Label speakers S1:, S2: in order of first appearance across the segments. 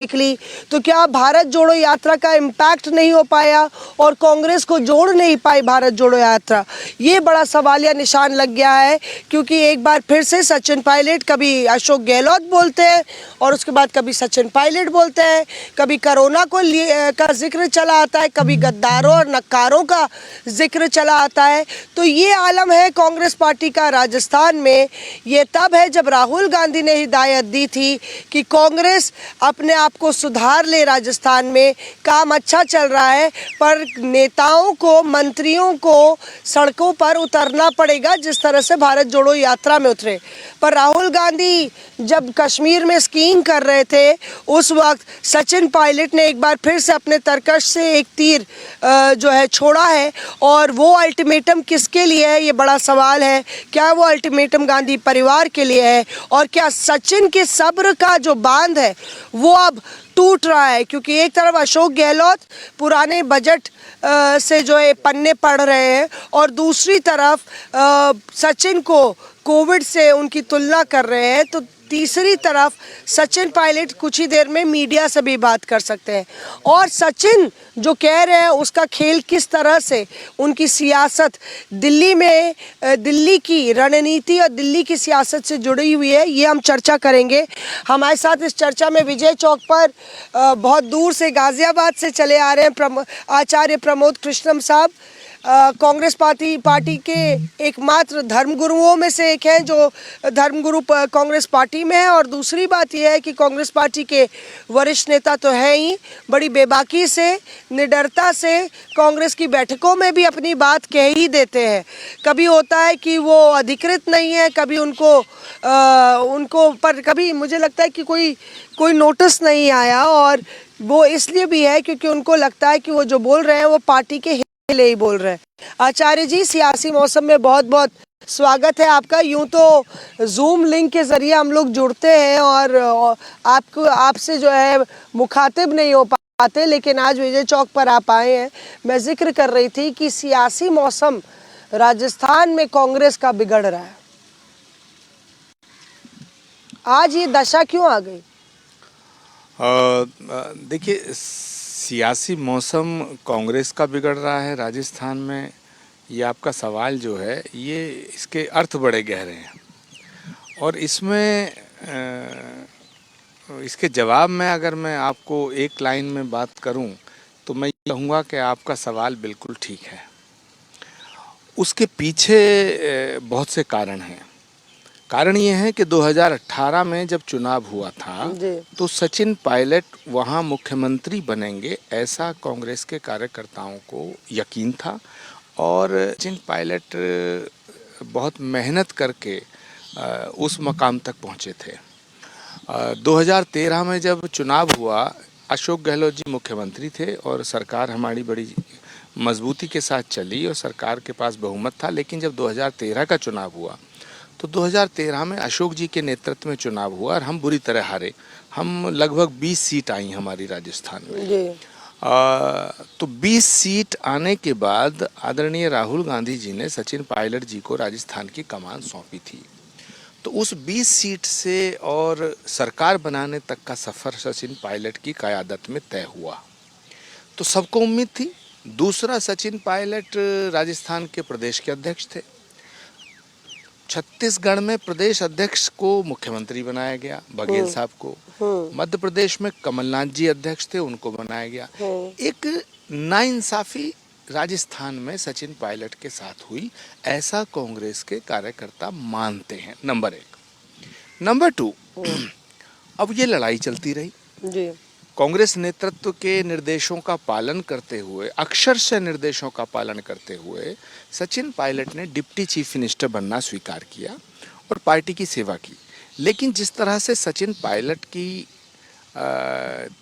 S1: निकली तो क्या भारत जोड़ो यात्रा का इम्पैक्ट नहीं हो पाया और कांग्रेस को जोड़ नहीं पाई भारत जोड़ो यात्रा? ये बड़ा सवालिया निशान लग गया है, क्योंकि एक बार फिर से सचिन पायलट, कभी अशोक गहलोत बोलते हैं और उसके बाद कभी सचिन पायलट बोलते हैं, कभी कोरोना का जिक्र चला आता है, कभी गद्दारों और नक्कारों का जिक्र चला आता है। तो ये आलम है कांग्रेस पार्टी का राजस्थान में। ये तब है जब राहुल गांधी ने हिदायत दी थी कि कांग्रेस अपने आप को सुधार ले, राजस्थान में काम अच्छा चल रहा है, पर नेताओं को, मंत्रियों को सड़कों पर उतरना पड़ेगा जिस तरह से भारत जोड़ो यात्रा में उतरे। पर राहुल गांधी जब कश्मीर में स्कीइंग कर रहे थे उस वक्त सचिन पायलट ने एक बार फिर से अपने तरकश से एक तीर जो है छोड़ा है, और वो अल्टीमेटम किसके लिए है, ये बड़ा सवाल है। क्या वो अल्टीमेटम गांधी परिवार के लिए है, और क्या सचिन के सब्र का जो बांध है वो अब टूट रहा है? क्योंकि एक तरफ अशोक गहलोत पुराने बजट से जो है पन्ने पढ़ रहे हैं और दूसरी तरफ सचिन को कोविड से उनकी तुलना कर रहे हैं, तो तीसरी तरफ सचिन पायलट कुछ ही देर में मीडिया से भी बात कर सकते हैं। और सचिन जो कह रहे हैं उसका खेल किस तरह से, उनकी सियासत दिल्ली में, दिल्ली की रणनीति और दिल्ली की सियासत से जुड़ी हुई है, ये हम चर्चा करेंगे। हमारे साथ इस चर्चा में विजय चौक पर बहुत दूर से गाजियाबाद से चले आ रहे हैं आचार्य प्रमोद कृष्णम साहब, कांग्रेस पार्टी के एकमात्र धर्मगुरुओं में से एक हैं, जो धर्मगुरु कांग्रेस पार्टी में है। और दूसरी बात यह है कि कांग्रेस पार्टी के वरिष्ठ नेता तो हैं ही, बड़ी बेबाकी से, निडरता से कांग्रेस की बैठकों में भी अपनी बात कह ही देते हैं। कभी होता है कि वो अधिकृत नहीं है, कभी उनको पर कभी मुझे लगता है कि कोई नोटिस नहीं आया, और वो इसलिए भी है क्योंकि उनको लगता है कि वो जो बोल रहे हैं वो पार्टी के ले ही बोल रहे हैं। आचार्य जी, सियासी मौसम में बहुत बहुत स्वागत है आपका। यूं तो जूम लिंक के जरिए हम लोग जुड़ते हैं और आपसे जो है मुखातिब नहीं हो पाते, लेकिन आज विजय चौक पर आप आए हैं। मैं जिक्र कर रही थी कि सियासी मौसम राजस्थान में कांग्रेस का बिगड़ रहा है। आज ये दशा क्यों आ गई?
S2: देखिए, सियासी मौसम कांग्रेस का बिगड़ रहा है राजस्थान में, ये आपका सवाल जो है ये इसके अर्थ बड़े गहरे हैं, और इसमें इसके जवाब में अगर मैं आपको एक लाइन में बात करूं तो मैं कहूँगा कि आपका सवाल बिल्कुल ठीक है। उसके पीछे बहुत से कारण हैं। कारण ये है कि 2018 में जब चुनाव हुआ था तो सचिन पायलट वहाँ मुख्यमंत्री बनेंगे ऐसा कांग्रेस के कार्यकर्ताओं को यकीन था, और सचिन पायलट बहुत मेहनत करके उस मकाम तक पहुँचे थे। 2013 में जब चुनाव हुआ, अशोक गहलोत जी मुख्यमंत्री थे और सरकार हमारी बड़ी मजबूती के साथ चली और सरकार के पास बहुमत था। लेकिन जब 2013 का चुनाव हुआ तो 2013 में अशोक जी के नेतृत्व में चुनाव हुआ और हम बुरी तरह हारे। हम लगभग 20 सीट आई हमारी राजस्थान में। तो 20 सीट आने के बाद आदरणीय राहुल गांधी जी ने सचिन पायलट जी को राजस्थान की कमान सौंपी थी। तो उस 20 सीट से और सरकार बनाने तक का सफ़र सचिन पायलट की क़यादत में तय हुआ। तो सबको उम्मीद थी। दूसरा, सचिन पायलट राजस्थान के प्रदेश के अध्यक्ष थे। छत्तीसगढ़ में प्रदेश अध्यक्ष को मुख्यमंत्री बनाया गया, बघेल साहब को। मध्य प्रदेश में कमलनाथ जी अध्यक्ष थे, उनको बनाया गया। एक नाइंसाफी राजस्थान में सचिन पायलट के साथ हुई, ऐसा कांग्रेस के कार्यकर्ता मानते हैं। नंबर 1। नंबर 2, अब ये लड़ाई चलती रही जी। कांग्रेस नेतृत्व के निर्देशों का पालन करते हुए, अक्षरशः निर्देशों का पालन करते हुए सचिन पायलट ने डिप्टी चीफ मिनिस्टर बनना स्वीकार किया और पार्टी की सेवा की। लेकिन जिस तरह से सचिन पायलट की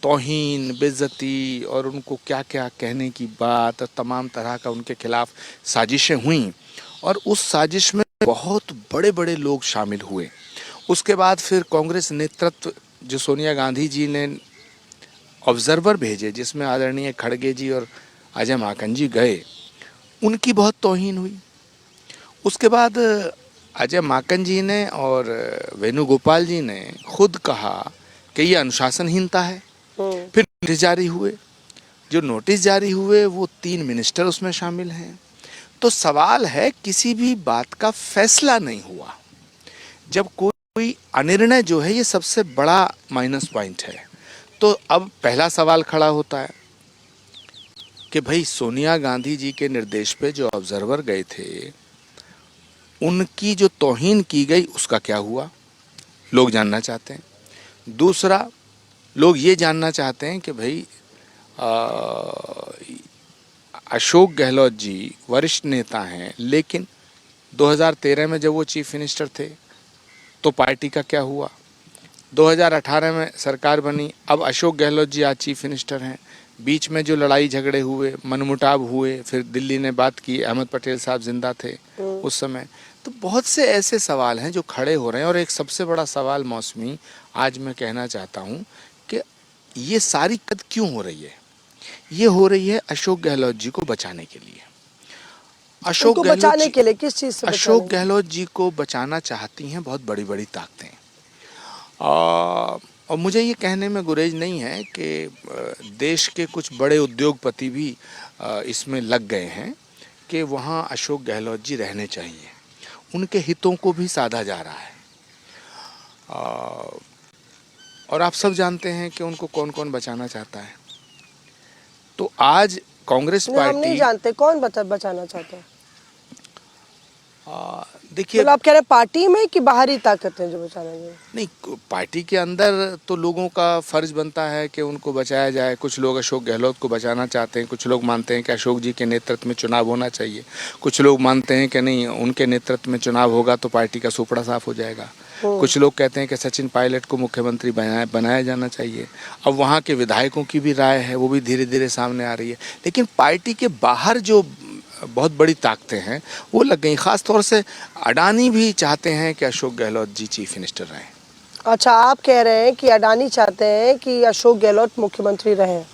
S2: तौहीन, बेइज्जती और उनको क्या क्या कहने की बात और तमाम तरह का उनके खिलाफ साजिशें हुई, और उस साजिश में बहुत बड़े बड़े लोग शामिल हुए। उसके बाद फिर कांग्रेस नेतृत्व, जो सोनिया गांधी जी ने ऑब्जर्वर भेजे जिसमें आदरणीय खड़गे जी और अजय माकन जी गए, उनकी बहुत तौहीन हुई। उसके बाद अजय माकन जी ने और वेणुगोपाल जी ने खुद कहा कि ये अनुशासनहीनता है, फिर नोटिस जारी हुए, जो नोटिस जारी हुए वो 3 मिनिस्टर उसमें शामिल हैं। तो सवाल है, किसी भी बात का फैसला नहीं हुआ। जब कोई अनिर्णय जो है, ये सबसे बड़ा माइनस पॉइंट है। तो अब पहला सवाल खड़ा होता है कि भाई सोनिया गांधी जी के निर्देश पे जो ऑब्जर्वर गए थे, उनकी जो तौहीन की गई उसका क्या हुआ, लोग जानना चाहते हैं। दूसरा, लोग ये जानना चाहते हैं कि भाई अशोक गहलोत जी वरिष्ठ नेता हैं, लेकिन 2013 में जब वो चीफ मिनिस्टर थे तो पार्टी का क्या हुआ। 2018 में सरकार बनी, अब अशोक गहलोत जी आज चीफ मिनिस्टर हैं। बीच में जो लड़ाई झगड़े हुए, मनमुटाव हुए, फिर दिल्ली ने बात की, अहमद पटेल साहब जिंदा थे उस समय। तो बहुत से ऐसे सवाल हैं जो खड़े हो रहे हैं। और एक सबसे बड़ा सवाल मौसमी आज मैं कहना चाहता हूं कि ये सारी कद क्यों हो रही है। ये हो रही है अशोक गहलोत जी को बचाने के लिए।
S1: उनको बचाने के लिए किस चीज से?
S2: अशोक गहलोत जी को बचाना चाहती हैं बहुत बड़ी बड़ी ताकतें। और मुझे ये कहने में गुरेज नहीं है कि देश के कुछ बड़े उद्योगपति भी इसमें लग गए हैं कि वहाँ अशोक गहलोत जी रहने चाहिए। उनके हितों को भी साधा जा रहा है। और आप सब जानते हैं कि उनको कौन कौन बचाना चाहता है। तो आज कांग्रेस पार्टी,
S1: हम नहीं जानते कौन बचाना चाहता है।
S2: देखिए,
S1: तो आप कह रहे हैं पार्टी में कि बाहरी ताकतें जो बचाना चाहिए?
S2: नहीं, पार्टी के अंदर तो लोगों का फर्ज बनता है कि उनको बचाया जाए। कुछ लोग अशोक गहलोत को बचाना चाहते हैं, कुछ लोग मानते हैं कि अशोक जी के नेतृत्व में चुनाव होना चाहिए, कुछ लोग मानते हैं कि नहीं, उनके नेतृत्व में चुनाव होगा तो पार्टी का सुपड़ा साफ हो जाएगा। कुछ लोग कहते हैं कि सचिन पायलट को मुख्यमंत्री बनाया जाना चाहिए। अब वहाँ के विधायकों की भी राय है, वो भी धीरे धीरे सामने आ रही है। लेकिन पार्टी के बाहर जो बहुत बड़ी ताकतें हैं वो लग गई। खास तौर से अडानी भी चाहते हैं कि अशोक गहलोत जी चीफ मिनिस्टर रहें।
S1: अच्छा, आप कह रहे हैं कि अडानी चाहते हैं कि अशोक गहलोत मुख्यमंत्री रहें,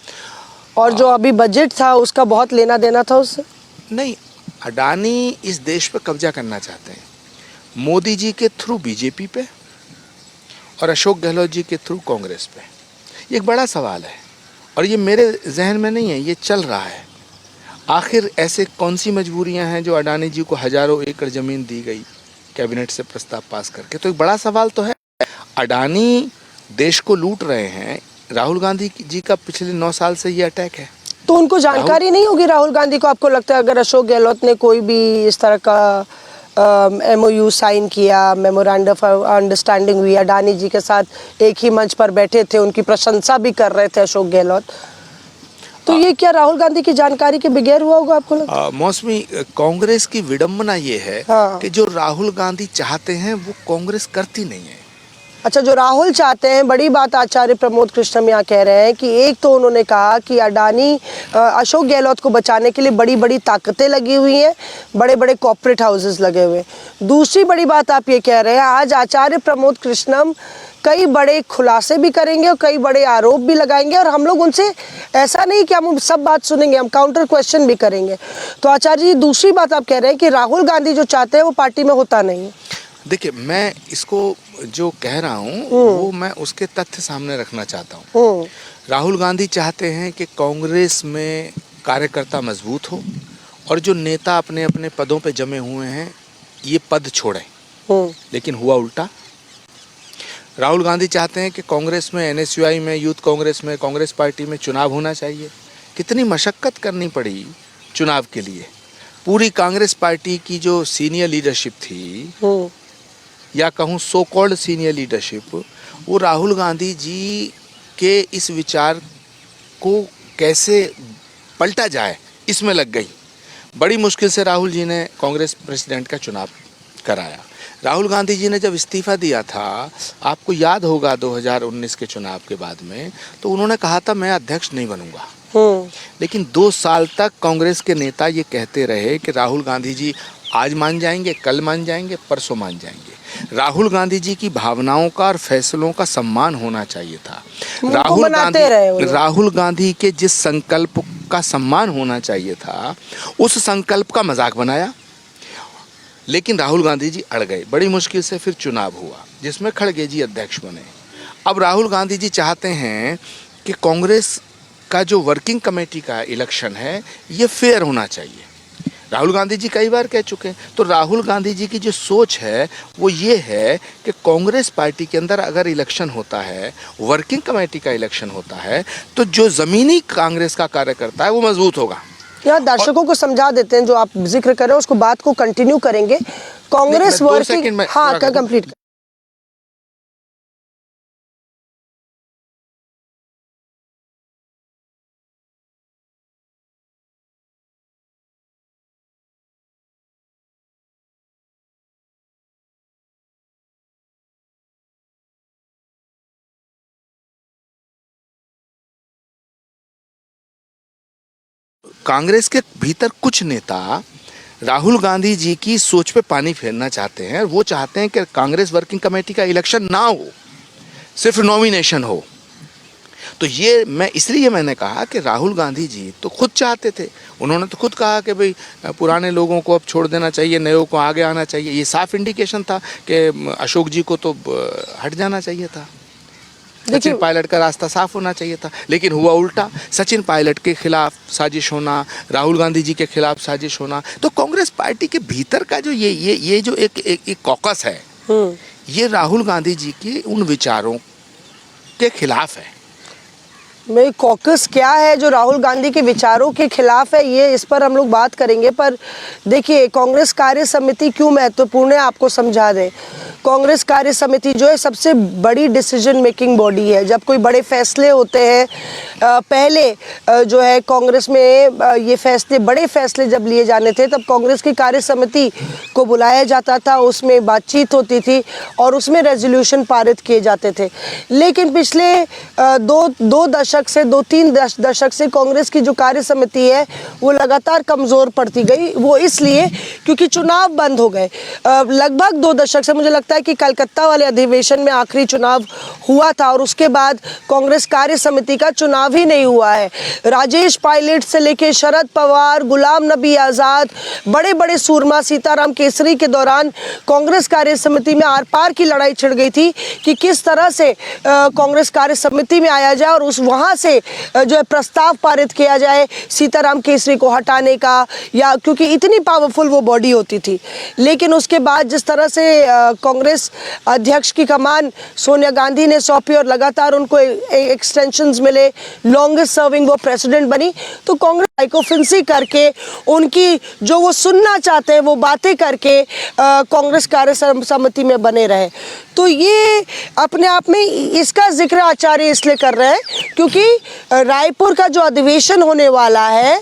S1: और जो अभी बजट था उसका बहुत लेना देना था उससे? नहीं,
S2: अडानी इस देश पे कब्जा करना चाहते हैं, मोदी जी के थ्रू बीजेपी पे और अशोक गहलोत जी के थ्रू कांग्रेस पे। ये एक बड़ा सवाल है और ये मेरे जहन में नहीं है, ये चल रहा है। आखिर ऐसे कौन सी मजबूरियां हैं जो अडानी जी को हजारों एकड़ जमीन दी गई कैबिनेट से प्रस्ताव पास करके? तो एक बड़ा सवाल तो है। अडानी देश को लूट रहे हैं। राहुल गांधी जी का पिछले 9 साल से ये अटैक है।
S1: तो उनको जानकारी नहीं होगी राहुल गांधी को? आपको लगता है अगर अशोक गहलोत ने कोई भी इस तरह का MOU साइन किया, मेमोरेंडम ऑफ अंडरस्टैंडिंग हुई, अडानी जी के साथ एक ही मंच पर बैठे थे, उनकी प्रशंसा भी कर रहे थे अशोक गहलोत, तो ये क्या राहुल गांधी की जानकारी के बगैर हुआ होगा आपको लगता है?
S2: मौसमी, कांग्रेस की विडंबना ये है कि जो राहुल गांधी चाहते हैं वो कांग्रेस करती नहीं है।
S1: अच्छा, जो राहुल चाहते हैं, बड़ी बात आचार्य प्रमोद कृष्णम यहाँ कह रहे हैं कि एक तो उन्होंने कहा कि अडानी अशोक गहलोत को बचाने के लिए बड़ी बड़ी ताकतें लगी हुई हैं, बड़े बड़े कॉर्पोरेट हाउसेस लगे हुए। दूसरी बड़ी बात आप ये कह रहे हैं, आज आचार्य प्रमोद कृष्णम कई बड़े खुलासे भी करेंगे और कई बड़े आरोप भी लगाएंगे, और हम लोग उनसे ऐसा नहीं कि हम सब बात सुनेंगे, हम काउंटर क्वेश्चन भी करेंगे। तो आचार्य जी, दूसरी बात आप कह रहे हैं कि राहुल गांधी जो चाहते हैं वो पार्टी में होता नहीं है।
S2: देखिए, मैं इसको जो कह रहा हूँ वो मैं उसके तथ्य सामने रखना चाहता हूँ। राहुल गांधी चाहते हैं कि कांग्रेस में कार्यकर्ता मजबूत हो और जो नेता अपने अपने पदों पे जमे हुए हैं ये पद छोड़ें। लेकिन हुआ उल्टा। राहुल गांधी चाहते हैं कि कांग्रेस में, NSUI में, यूथ कांग्रेस में, कांग्रेस पार्टी में चुनाव होना चाहिए। कितनी मशक्कत करनी पड़ी चुनाव के लिए। पूरी कांग्रेस पार्टी की जो सीनियर लीडरशिप थी, या कहूँ सो कॉल्ड सीनियर लीडरशिप, वो राहुल गांधी जी के इस विचार को कैसे पलटा जाए इसमें लग गई। बड़ी मुश्किल से राहुल जी ने कांग्रेस प्रेसिडेंट का चुनाव कराया। राहुल गांधी जी ने जब इस्तीफा दिया था, आपको याद होगा 2019 के चुनाव के बाद में, तो उन्होंने कहा था मैं अध्यक्ष नहीं बनूंगा। लेकिन 2 साल तक कांग्रेस के नेता ये कहते रहे कि राहुल गांधी जी आज मान जाएंगे, कल मान जाएंगे, परसों मान जाएंगे। राहुल गांधी जी की भावनाओं का और फैसलों का सम्मान होना चाहिए था। राहुल गांधी के जिस संकल्प का सम्मान होना चाहिए था, उस संकल्प का मजाक बनाया। लेकिन राहुल गांधी जी अड़ गए। बड़ी मुश्किल से फिर चुनाव हुआ जिसमें खड़गे जी अध्यक्ष बने। अब राहुल गांधी जी चाहते हैं कि कांग्रेस का जो वर्किंग कमेटी का इलेक्शन है ये फेयर होना चाहिए। राहुल गांधी जी कई बार कह चुके हैं। तो राहुल गांधी जी की जो सोच है वो ये है कि कांग्रेस पार्टी के अंदर अगर इलेक्शन होता है, वर्किंग कमेटी का इलेक्शन होता है, तो जो ज़मीनी कांग्रेस का कार्यकर्ता है वो मजबूत होगा।
S1: यहाँ दर्शकों को समझा देते हैं, जो आप जिक्र कर रहे हैं उसको बात को कंटिन्यू करेंगे। कांग्रेस
S2: मैं 2
S1: वर्किंग,
S2: सेकंड में
S1: हाँ
S2: पूरा
S1: कंप्लीट।
S2: कांग्रेस के भीतर कुछ नेता राहुल गांधी जी की सोच पे पानी फेरना चाहते हैं। वो चाहते हैं कि कांग्रेस वर्किंग कमेटी का इलेक्शन ना हो, सिर्फ नॉमिनेशन हो। तो ये इसलिए मैंने कहा कि राहुल गांधी जी तो खुद चाहते थे। उन्होंने तो खुद कहा कि भाई पुराने लोगों को अब छोड़ देना चाहिए, नयों को आगे आना चाहिए। ये साफ इंडिकेशन था कि अशोक जी को तो हट जाना चाहिए था। सचिन पायलट का रास्ता साफ होना चाहिए था, लेकिन हुआ उल्टा। सचिन पायलट के खिलाफ साजिश होना, राहुल गांधी जी के खिलाफ साजिश होना। तो कांग्रेस पार्टी के भीतर का जो ये जो एक कॉकस है, ये राहुल गांधी जी के उन विचारों के खिलाफ है।
S1: में कॉकस क्या है जो राहुल गांधी के विचारों के खिलाफ है, ये इस पर हम लोग बात करेंगे। पर देखिए, कांग्रेस कार्य समिति क्यों महत्वपूर्ण है आपको समझा दें। कांग्रेस कार्य समिति जो है सबसे बड़ी डिसीजन मेकिंग बॉडी है। जब कोई बड़े फैसले होते हैं, पहले जो है कांग्रेस में ये फैसले, बड़े फैसले जब लिए जाने थे तब कांग्रेस की कार्य समिति को बुलाया जाता था, उसमें बातचीत होती थी और उसमें रेजोल्यूशन पारित किए जाते थे। लेकिन पिछले दो दशक से, 2-3 दशक से कांग्रेस की जो कार्य समिति है वो लगातार कमज़ोर पड़ती गई। वो इसलिए क्योंकि चुनाव बंद हो गए। लगभग 2 दशक से, मुझे लगता है कि कलकत्ता वाले अधिवेशन में आखिरी चुनाव हुआ था और उसके बाद कांग्रेस कार्य समिति का चुनाव ही नहीं हुआ है। राजेश पायलट से लेके शरद पवार, गुलाम नबी आज़ाद, बड़े बड़े सूरमा, सीताराम केसरी के दौरान कांग्रेस कार्य समिति में आर पार की लड़ाई छिड़ गई थी कि किस तरह से कांग्रेस कार्य समिति में आया जाए और वहाँ से जो है प्रस्ताव पारित किया जाए सीताराम केसरी को हटाने का, या क्योंकि इतनी पावरफुल वो बॉडी होती थी। लेकिन उसके बाद जिस तरह से कांग्रेस अध्यक्ष की कमान सोनिया गांधी ने सौंपी और लगातार उनको एक्सटेंशंस मिले, लॉन्गेस्ट सर्विंग वो प्रेसिडेंट बनी, तो कांग्रेस साइकोफिंसी करके उनकी जो वो सुनना चाहते हैं वो बातें करके कांग्रेस कार्य समिति में बने रहे। तो ये अपने आप में, इसका जिक्र आचार्य इसलिए कर रहे हैं क्योंकि रायपुर का जो अधिवेशन होने वाला है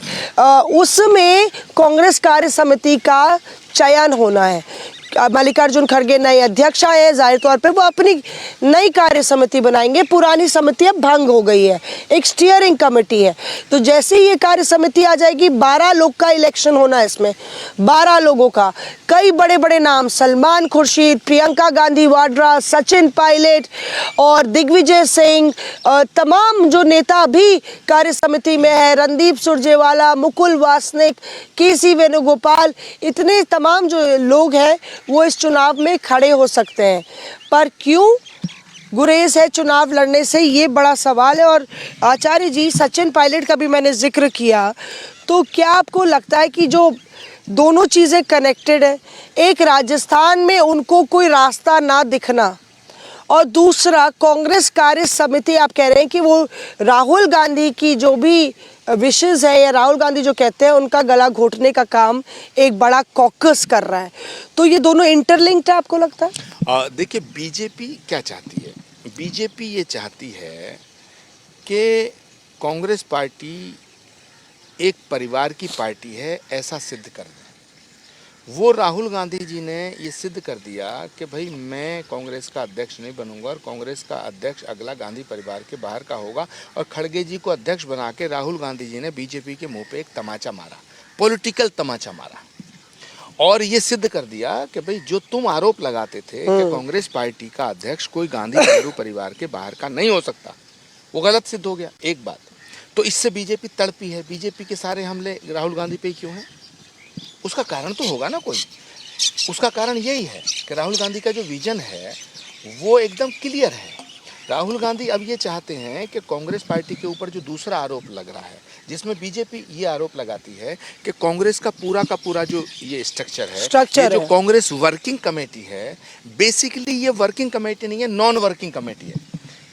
S1: उसमें कांग्रेस कार्य समिति का चयन होना है। मल्लिकार्जुन खड़गे नए अध्यक्ष आए हैं, जाहिर तौर पे वो अपनी नई कार्य समिति बनाएंगे। पुरानी समिति अब भंग हो गई है, एक स्टीयरिंग कमेटी है। तो जैसे ही ये कार्य समिति आ जाएगी, 12 लोग का इलेक्शन होना है इसमें, 12 लोगों का। कई बड़े बड़े नाम, सलमान खुर्शीद, प्रियंका गांधी वाड्रा, सचिन पायलट और दिग्विजय सिंह, तमाम जो नेता अभी कार्य समिति में है, रणदीप सुरजेवाला, मुकुल वासनिक, केसी वेणुगोपाल, इतने तमाम जो लोग हैं वो इस चुनाव में खड़े हो सकते हैं। पर क्यों गुरेज है चुनाव लड़ने से, ये बड़ा सवाल है। और आचार्य जी, सचिन पायलट का भी मैंने जिक्र किया, तो क्या आपको लगता है कि जो दोनों चीज़ें कनेक्टेड है, एक राजस्थान में उनको कोई रास्ता ना दिखना और दूसरा कांग्रेस कार्य समिति, आप कह रहे हैं कि वो राहुल गांधी की जो भी विशेष है या राहुल गांधी जो कहते हैं उनका गला घोटने का काम एक बड़ा कॉकस कर रहा है, तो ये दोनों इंटरलिंक्ड है आपको लगता है?
S2: देखिए, बीजेपी क्या चाहती है? बीजेपी ये चाहती है कि कांग्रेस पार्टी एक परिवार की पार्टी है, ऐसा सिद्ध कर दें। वो राहुल गांधी जी ने ये सिद्ध कर दिया कि भाई मैं कांग्रेस का अध्यक्ष नहीं बनूंगा और कांग्रेस का अध्यक्ष अगला गांधी परिवार के बाहर का होगा। और खड़गे जी को अध्यक्ष बना के राहुल गांधी जी ने बीजेपी के मुंह पे एक तमाचा मारा, पॉलिटिकल तमाचा मारा, और ये सिद्ध कर दिया कि भाई जो तुम आरोप लगाते थे कि कांग्रेस पार्टी का अध्यक्ष कोई गांधी नेहरू परिवार के बाहर का नहीं हो सकता, वो गलत सिद्ध हो गया। एक बात तो इससे बीजेपी तड़पी है। बीजेपी के सारे हमले राहुल गांधी पे क्यों हैं? उसका कारण तो होगा ना कोई। उसका कारण यही है कि राहुल गांधी का जो विजन है वो एकदम क्लियर है। राहुल गांधी अब ये चाहते हैं कि कांग्रेस पार्टी के ऊपर जो दूसरा आरोप लग रहा है, जिसमें बीजेपी ये आरोप लगाती है कि कांग्रेस का पूरा जो ये स्ट्रक्चर है, ये जो कांग्रेस वर्किंग कमेटी है, बेसिकली ये वर्किंग कमेटी नहीं है, नॉन वर्किंग कमेटी है।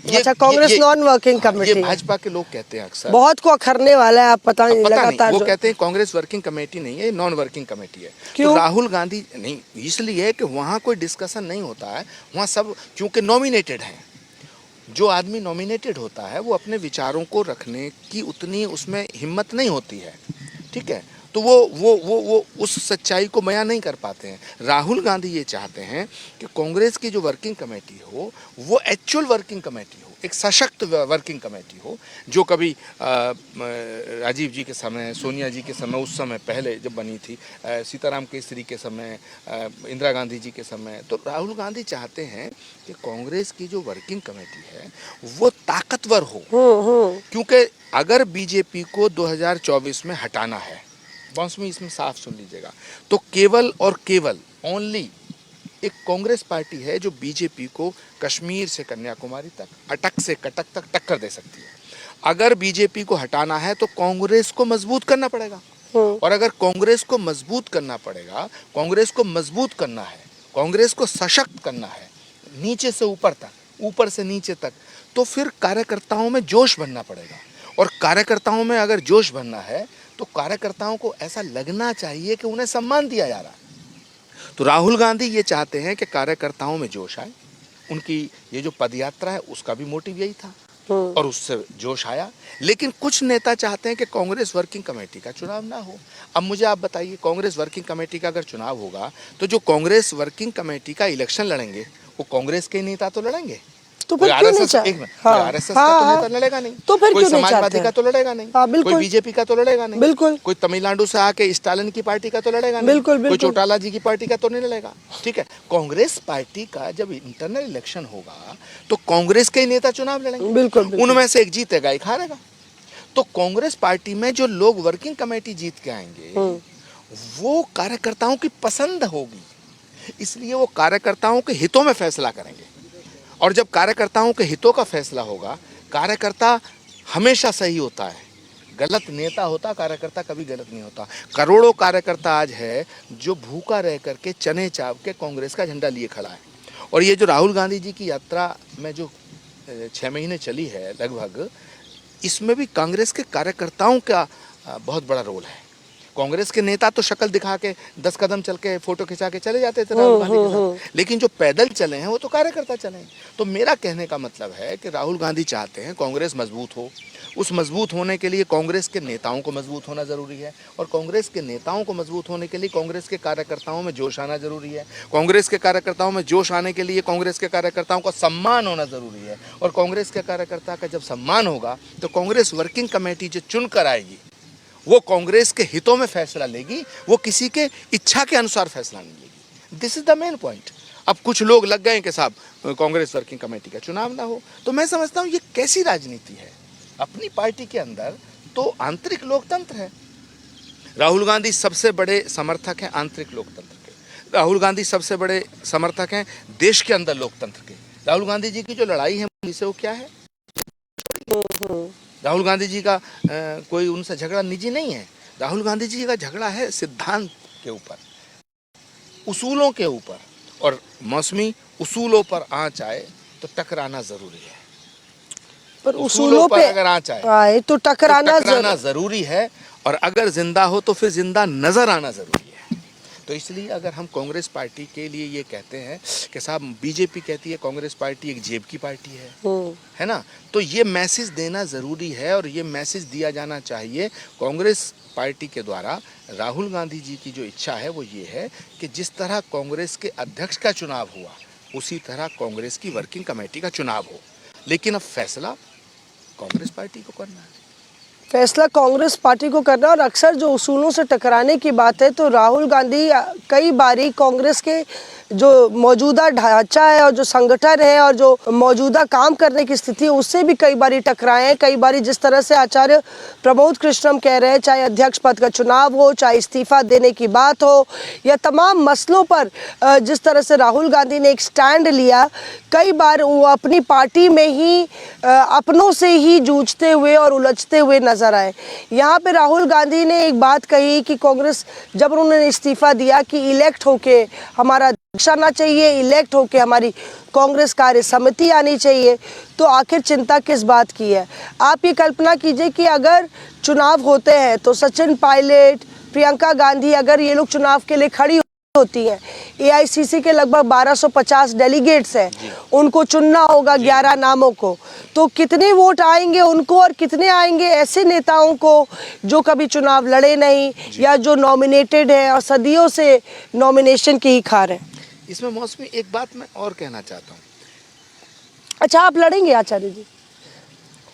S1: अच्छा, कांग्रेस नॉन वर्किंग कमेटी,
S2: ये भाजपा के लोग कहते हैं अक्सर,
S1: बहुत को अखरने वाला है, आप पता नहीं लगातार
S2: वो कहते हैं कांग्रेस वर्किंग कमेटी नहीं है, नॉन वर्किंग कमेटी है। तो राहुल गांधी नहीं, इसलिए है कि वहाँ कोई डिस्कशन नहीं होता है, वहाँ सब क्योंकि नॉमिनेटेड हैं, जो आदमी नॉमिनेटेड होता है वो अपने विचारों को रखने की उतनी उसमें हिम्मत नहीं होती है, ठीक है, तो वो उस सच्चाई को बयां नहीं कर पाते हैं। राहुल गांधी ये चाहते हैं कि कांग्रेस की जो वर्किंग कमेटी हो वो एक्चुअल वर्किंग कमेटी हो, एक सशक्त वर्किंग कमेटी हो, जो कभी राजीव जी के समय, सोनिया जी के समय, उस समय पहले जब बनी थी, सीताराम केसरी के समय, इंदिरा गांधी जी के समय, तो राहुल गांधी चाहते हैं कि कांग्रेस की जो वर्किंग कमेटी है वो ताकतवर हो, क्योंकि अगर बीजेपी को 2024 में हटाना है, मौसमी इसमें साफ सुन लीजिएगा, तो केवल और केवल ओनली एक कांग्रेस पार्टी है जो बीजेपी को कश्मीर से कन्याकुमारी तक, अटक से कटक तक टक्कर दे सकती है। अगर बीजेपी को हटाना है तो कांग्रेस को मजबूत करना पड़ेगा, और अगर कांग्रेस को मजबूत करना पड़ेगा, कांग्रेस को मजबूत करना है, कांग्रेस को सशक्त करना है, नीचे से ऊपर तक, ऊपर से नीचे तक, तो फिर कार्यकर्ताओं में जोश भरना पड़ेगा, और कार्यकर्ताओं में अगर जोश भरना है तो कार्यकर्ताओं को ऐसा लगना चाहिए कि उन्हें सम्मान दिया जा रहा है। तो राहुल गांधी ये चाहते हैं कि कार्यकर्ताओं में जोश आए, उनकी ये जो पदयात्रा है उसका भी मोटिव यही था, और उससे जोश आया। लेकिन कुछ नेता चाहते हैं कि कांग्रेस वर्किंग कमेटी का चुनाव ना हो। अब मुझे आप बताइए, कांग्रेस वर्किंग कमेटी का अगर चुनाव होगा तो जो कांग्रेस वर्किंग कमेटी का इलेक्शन लड़ेंगे वो कांग्रेस के नेता तो लड़ेंगे,
S1: तो फिर क्यों नहीं चाहते?
S2: आरएसएस का तो नेता लड़ेगा नहीं,
S1: तो फिर
S2: कोई
S1: क्यों नहीं
S2: समाजवादी
S1: चाहते?
S2: का तो लड़ेगा नहीं, कोई बीजेपी का तो लड़ेगा नहीं,
S1: बिल्कुल,
S2: कोई तमिलनाडु से आके स्टालिन की पार्टी का तो लड़ेगा नहीं,
S1: बिल्कुल,
S2: कोई चौटाला जी की पार्टी का तो नहीं लड़ेगा, ठीक है। कांग्रेस पार्टी का जब इंटरनल इलेक्शन होगा तो कांग्रेस के नेता चुनाव लड़ेंगे,
S1: बिल्कुल,
S2: उनमें से एक जीतेगा, एक हारेगा। तो कांग्रेस पार्टी में जो लोग वर्किंग कमेटी जीत के आएंगे वो कार्यकर्ताओं की पसंद होगी, इसलिए वो कार्यकर्ताओं के हितों में फैसला करेंगे, और जब कार्यकर्ताओं के हितों का फैसला होगा, कार्यकर्ता हमेशा सही होता है, गलत नेता होता, कार्यकर्ता कभी गलत नहीं होता। करोड़ों कार्यकर्ता आज है जो भूखा रह करके चने चाव के कांग्रेस का झंडा लिए खड़ा है। और ये जो राहुल गांधी जी की यात्रा में जो 6 महीने चली है लगभग, इसमें भी कांग्रेस के कार्यकर्ताओं का बहुत बड़ा रोल है। कांग्रेस के नेता तो शक्ल दिखा के 10 कदम चल के फोटो खिंचा के चले जाते थे राहुल गांधी के साथ, लेकिन जो पैदल चले हैं वो तो कार्यकर्ता चले हैं। तो मेरा कहने का मतलब है कि राहुल गांधी चाहते हैं कांग्रेस मजबूत हो, उस मजबूत होने के लिए कांग्रेस के नेताओं को मजबूत होना जरूरी है, और कांग्रेस के नेताओं को मजबूत होने के लिए कांग्रेस के कार्यकर्ताओं में जोश आना जरूरी है, कांग्रेस के कार्यकर्ताओं में जोश आने के लिए कांग्रेस के कार्यकर्ताओं का सम्मान होना जरूरी है, और कांग्रेस के कार्यकर्ता का जब सम्मान होगा तो कांग्रेस वर्किंग कमेटी जो चुन कर आएगी वो कांग्रेस के हितों में फैसला लेगी, वो किसी के इच्छा के अनुसार फैसला नहीं लेगी। This is the main point. अब कुछ लोग लग गए कि साहब कांग्रेस वर्किंग कमेटी का चुनाव ना हो, तो मैं समझता हूँ ये कैसी राजनीति है। अपनी पार्टी के अंदर तो आंतरिक लोकतंत्र है। राहुल गांधी सबसे बड़े समर्थक हैं आंतरिक लोकतंत्र के, राहुल गांधी सबसे बड़े समर्थक हैं देश के अंदर लोकतंत्र के। राहुल गांधी जी की जो लड़ाई है से वो क्या है? राहुल गांधी जी का कोई उनसे झगड़ा निजी नहीं है। राहुल गांधी जी का झगड़ा है सिद्धांत के ऊपर, उसूलों के ऊपर, और मौसमी उसूलों पर आंच आए तो टकराना जरूरी है।
S1: पर उसूलों पे
S2: अगर आंच आए
S1: तो टकराना
S2: जरूरी है, और अगर जिंदा हो तो फिर जिंदा नजर आना जरूरी है। तो इसलिए अगर हम कांग्रेस पार्टी के लिए ये कहते हैं कि साहब बीजेपी कहती है कांग्रेस पार्टी एक जेब की पार्टी है ना, तो ये मैसेज देना ज़रूरी है, और ये मैसेज दिया जाना चाहिए कांग्रेस पार्टी के द्वारा। राहुल गांधी जी की जो इच्छा है वो ये है कि जिस तरह कांग्रेस के अध्यक्ष का चुनाव हुआ उसी तरह कांग्रेस की वर्किंग कमेटी का चुनाव हो, लेकिन अब फैसला कांग्रेस पार्टी को करना है।
S1: फैसला कांग्रेस पार्टी को करना, और अक्सर जो उसूलों से टकराने की बात है तो राहुल गांधी कई बारी कांग्रेस के जो मौजूदा ढांचा है और जो संगठन है और जो मौजूदा काम करने की स्थिति है उससे भी कई बारी टकराए हैं। कई बारी जिस तरह से आचार्य प्रमोद कृष्णम कह रहे हैं, चाहे अध्यक्ष पद का चुनाव हो, चाहे इस्तीफा देने की बात हो, या तमाम मसलों पर जिस तरह से राहुल गांधी ने एक स्टैंड लिया, कई बार वो अपनी पार्टी में ही अपनों से ही जूझते हुए और उलझते हुए नजर आए। यहाँ पे राहुल गांधी ने एक बात कही कि कांग्रेस, जब उन्होंने इस्तीफा दिया कि इलेक्ट होके हमारा अध्यक्ष आना चाहिए, इलेक्ट होके हमारी कांग्रेस कार्य समिति आनी चाहिए, तो आखिर चिंता किस बात की है? आप ये कल्पना कीजिए कि अगर चुनाव होते हैं तो सचिन पायलट, प्रियंका गांधी, अगर ये लोग चुनाव के लिए खड़ी होती है, एआईसीसी के लगभग 1250 डेलीगेट्स हैं, उनको चुनना होगा 11 नामों को, तो कितने वोट आएंगे उनको और कितने आएंगे ऐसे नेताओं को जो कभी चुनाव लड़े नहीं या जो नॉमिनेटेड है और सदियों से नॉमिनेशन की ही खा रहे हैं।
S2: इसमें मौसमी एक बात मैं और कहना चाहता हूँ।
S1: अच्छा, आप लड़ेंगे आचार्य जी?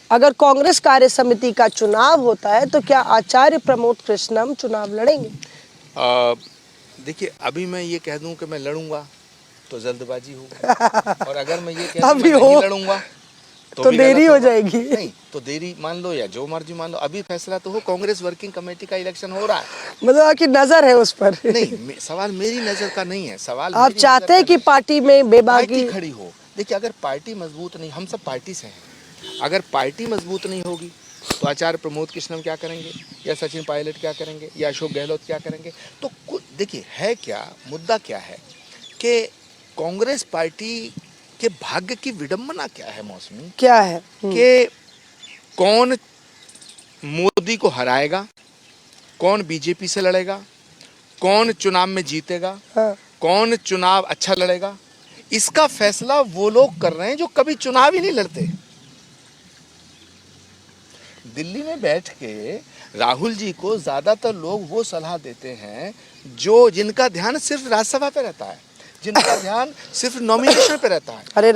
S1: अगर कांग्रेस कार्य समिति का चुनाव होता है तो क्या आचार्य प्रमोद कृष्णम चुनाव लड़ेंगे?
S2: देखिए, अभी मैं ये कह दूं कि मैं लड़ूंगा तो जल्दबाजी होगी, और अगर मैं ये कह दूं
S1: अभी
S2: मैं नहीं लड़ूंगा
S1: तो
S2: भी
S1: देरी
S2: गलत
S1: हो
S2: होगा।
S1: जाएगी।
S2: नहीं तो देरी मान लो या जो मर्जी मान लो, अभी फैसला तो हो। कांग्रेस वर्किंग कमेटी का इलेक्शन हो रहा है,
S1: मतलब आपकी नजर है उस पर?
S2: नहीं, सवाल मेरी नजर का नहीं है, सवाल
S1: आप
S2: मेरी
S1: चाहते
S2: नज़र
S1: हैं
S2: का
S1: कि
S2: नहीं है।
S1: पार्टी में बेबाकी
S2: पार्टी खड़ी हो। देखिए, अगर पार्टी मजबूत नहीं, हम सब पार्टी से हैं, अगर पार्टी मजबूत नहीं होगी तो आचार्य प्रमोद कृष्णम क्या करेंगे, या सचिन पायलट क्या करेंगे, या अशोक गहलोत क्या करेंगे? तो देखिए, है क्या मुद्दा, क्या है कि कांग्रेस पार्टी के भाग्य की विडंबना क्या है मौसमी,
S1: क्या है
S2: कि कौन मोदी को हराएगा, कौन बीजेपी से लड़ेगा, कौन चुनाव में जीतेगा,
S1: हाँ।
S2: कौन चुनाव अच्छा लड़ेगा, इसका फैसला वो लोग कर रहे हैं जो कभी चुनाव ही नहीं लड़ते। दिल्ली में बैठ के राहुल जी को ज्यादातर लोग वो सलाह देते हैं जिनका ध्यान सिर्फ राज्यसभा पे रहता है, जिनका ध्यान सिर्फ नॉमिनेशन पे रहता है।
S1: अरे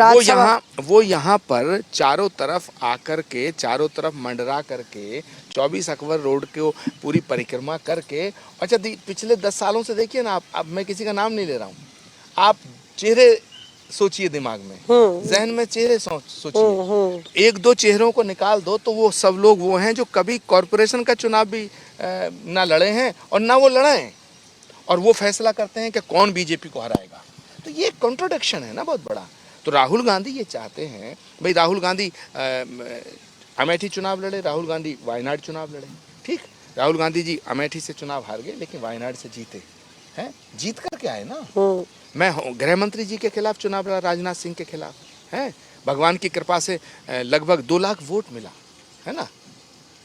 S2: वो यहाँ पर चारों तरफ आकर के, चारों तरफ मंडरा करके 24 अकबर रोड को पूरी परिक्रमा करके, अच्छा पिछले 10 सालों से देखिए ना आप, अब मैं किसी का नाम नहीं ले रहा हूँ, आप चेहरे सोचिए दिमाग में, जहन में चेहरे सोचिए, एक दो चेहरों को निकाल दो तो वो सब लोग वो हैं जो कभी कॉरपोरेशन का चुनाव भी ना लड़े हैं और ना वो लड़े हैं, और वो फैसला करते हैं कि कौन बीजेपी को हराएगा। तो ये कॉन्ट्रोडिक्शन है ना बहुत बड़ा। तो राहुल गांधी ये चाहते हैं, भाई राहुल गांधी अमेठी चुनाव लड़े, राहुल गांधी वायनाड चुनाव लड़े, ठीक, राहुल गांधी जी अमेठी से चुनाव हार गए लेकिन वायनाड से जीते हैं, जीत कर के आए ना। मैं गृह मंत्री जी के खिलाफ चुनाव लड़ा, राजनाथ सिंह के खिलाफ, है, भगवान की कृपा से लगभग 2 लाख वोट मिला, है ना,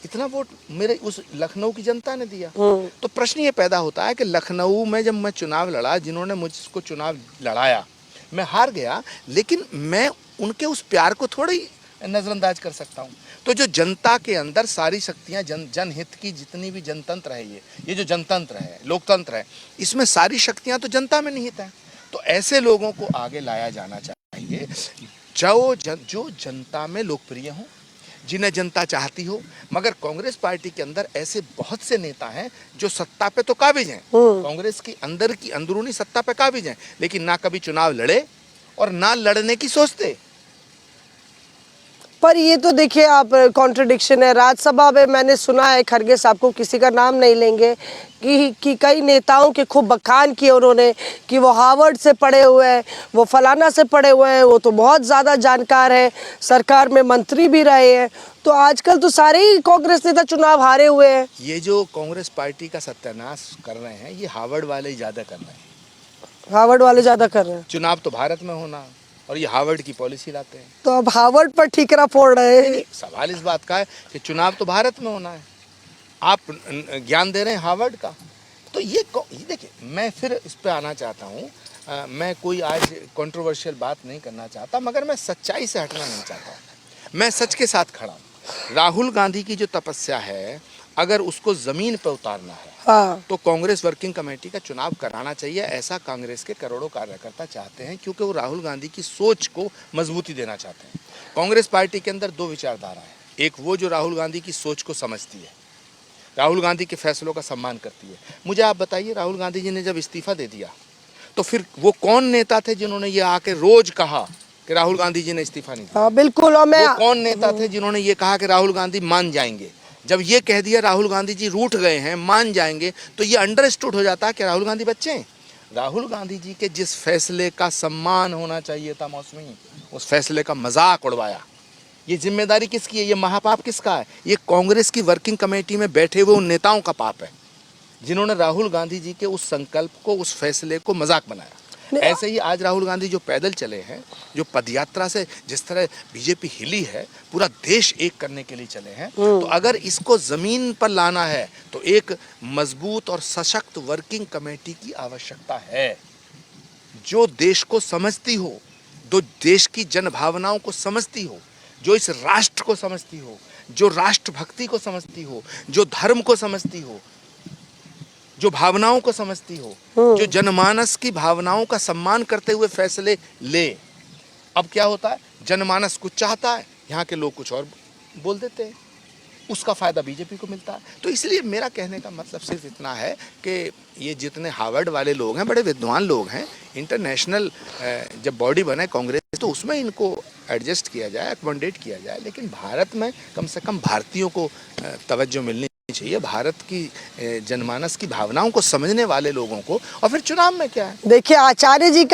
S2: इतना वोट मेरे उस लखनऊ की जनता ने दिया। तो प्रश्न ये पैदा होता है कि लखनऊ में जब मैं चुनाव लड़ा, जिन्होंने मुझको चुनाव लड़ाया, मैं हार गया, लेकिन मैं उनके उस प्यार को थोड़ी नज़रअंदाज कर सकता हूँ। तो जो जनता के अंदर सारी शक्तियाँ, जनहित की जितनी भी जनतंत्र है, ये जो जनतंत्र है, लोकतंत्र है, इसमें सारी शक्तियाँ तो जनता में निहित हैं। तो ऐसे लोगों को आगे लाया जाना चाहिए जो जनता में लोकप्रिय हों, जिन्हें जनता चाहती हो। मगर कांग्रेस पार्टी के अंदर ऐसे बहुत से नेता हैं जो सत्ता पे तो काबिज हैं, कांग्रेस की अंदरूनी सत्ता पे काबिज हैं, लेकिन ना कभी चुनाव लड़े और ना लड़ने की सोचते।
S1: पर ये तो देखिए आप, कॉन्ट्रडिक्शन है। राज्यसभा में मैंने सुना है, खरगे साहब को किसी का नाम नहीं लेंगे, कि कई नेताओं के खूब बखान किए उन्होंने कि वो हार्वर्ड से पढ़े हुए हैं, वो फलाना से पढ़े हुए हैं, वो तो बहुत ज़्यादा जानकार है, सरकार में मंत्री भी रहे हैं। तो आजकल तो सारे ही कांग्रेस नेता चुनाव हारे हुए हैं।
S2: ये जो कांग्रेस पार्टी का सत्यानाश कर रहे हैं, ये हार्वर्ड वाले ही ज़्यादा कर रहे हैं।
S1: हार्वर्ड वाले ज़्यादा कर रहे हैं।
S2: चुनाव तो भारत में होना और ये हार्वर्ड की पॉलिसी लाते हैं।
S1: तो अब हार्वर्ड पर ठीकरा फोड़ रहे हैं।
S2: सवाल इस बात का है कि चुनाव तो भारत में होना है, आप ज्ञान दे रहे हैं हार्वर्ड का। तो ये देखिए, मैं फिर इस पे आना चाहता हूँ, मैं कोई आज कंट्रोवर्शियल बात नहीं करना चाहता, मगर मैं सच्चाई से हटना नहीं चाहता, मैं सच के साथ खड़ा हूँ। राहुल गांधी की जो तपस्या है, अगर उसको ज़मीन पर उतारना है,
S1: हाँ।
S2: तो कांग्रेस वर्किंग कमेटी का चुनाव कराना चाहिए। ऐसा कांग्रेस के करोड़ों कार्यकर्ता चाहते हैं, क्योंकि वो राहुल गांधी की सोच को मजबूती देना चाहते हैं। कांग्रेस पार्टी के अंदर 2 विचारधारा है, एक वो जो राहुल गांधी की सोच को समझती है, राहुल गांधी के फैसलों का सम्मान करती है। मुझे आप बताइए, राहुल गांधी जी ने जब इस्तीफा दे दिया तो फिर वो कौन नेता थे जिन्होंने ये आके रोज कहा कि राहुल गांधी जी ने इस्तीफा नहीं दिया?
S1: हाँ बिल्कुल। और मैं
S2: वो कौन नेता थे जिन्होंने ये कहा कि राहुल गांधी मान जाएंगे? जब ये कह दिया राहुल गांधी जी रूठ गए हैं, मान जाएंगे, तो ये अंडरस्टूड हो जाता है कि राहुल गांधी बच्चे हैं। राहुल गांधी जी के जिस फैसले का सम्मान होना चाहिए था मौसमी, उस फैसले का मजाक उड़वाया। ये जिम्मेदारी किसकी है? ये महापाप किसका है? ये कांग्रेस की वर्किंग कमेटी में बैठे हुए उन नेताओं का पाप है जिन्होंने राहुल गांधी जी के उस संकल्प को, उस फैसले को मजाक बनाया। ऐसे ही आज राहुल गांधी जो पैदल चले हैं, जो पदयात्रा से जिस तरह बीजेपी हिली है, पूरा देश एक करने के लिए चले हैं, तो अगर इसको जमीन पर लाना है तो एक मजबूत और सशक्त वर्किंग कमेटी की आवश्यकता है, जो देश को समझती हो, जो देश की जन भावनाओं को समझती हो, जो इस राष्ट्र को समझती हो, जो राष्ट्रभक्ति को समझती हो, जो धर्म को समझती हो, जो भावनाओं को समझती हो, जो जनमानस की भावनाओं का सम्मान करते हुए फैसले ले। अब क्या होता है, जनमानस कुछ चाहता है, यहाँ के लोग कुछ और बोल देते हैं, उसका फायदा बीजेपी को मिलता है। तो इसलिए मेरा कहने का मतलब सिर्फ इतना है कि ये जितने हार्वर्ड वाले लोग हैं, बड़े विद्वान लोग हैं, इंटरनेशनल जब बॉडी बने कांग्रेस तो उसमें इनको एडजस्ट किया जाए, अकोमोडेट किया जाए, लेकिन भारत में कम से कम भारतीयों को तवज्जो मिलनी चाहिए, भारत की जनमानस की भावनाओं को समझने वाले लोगों को। और फिर चुनाव में क्या है,
S1: देखिए आचार्य जी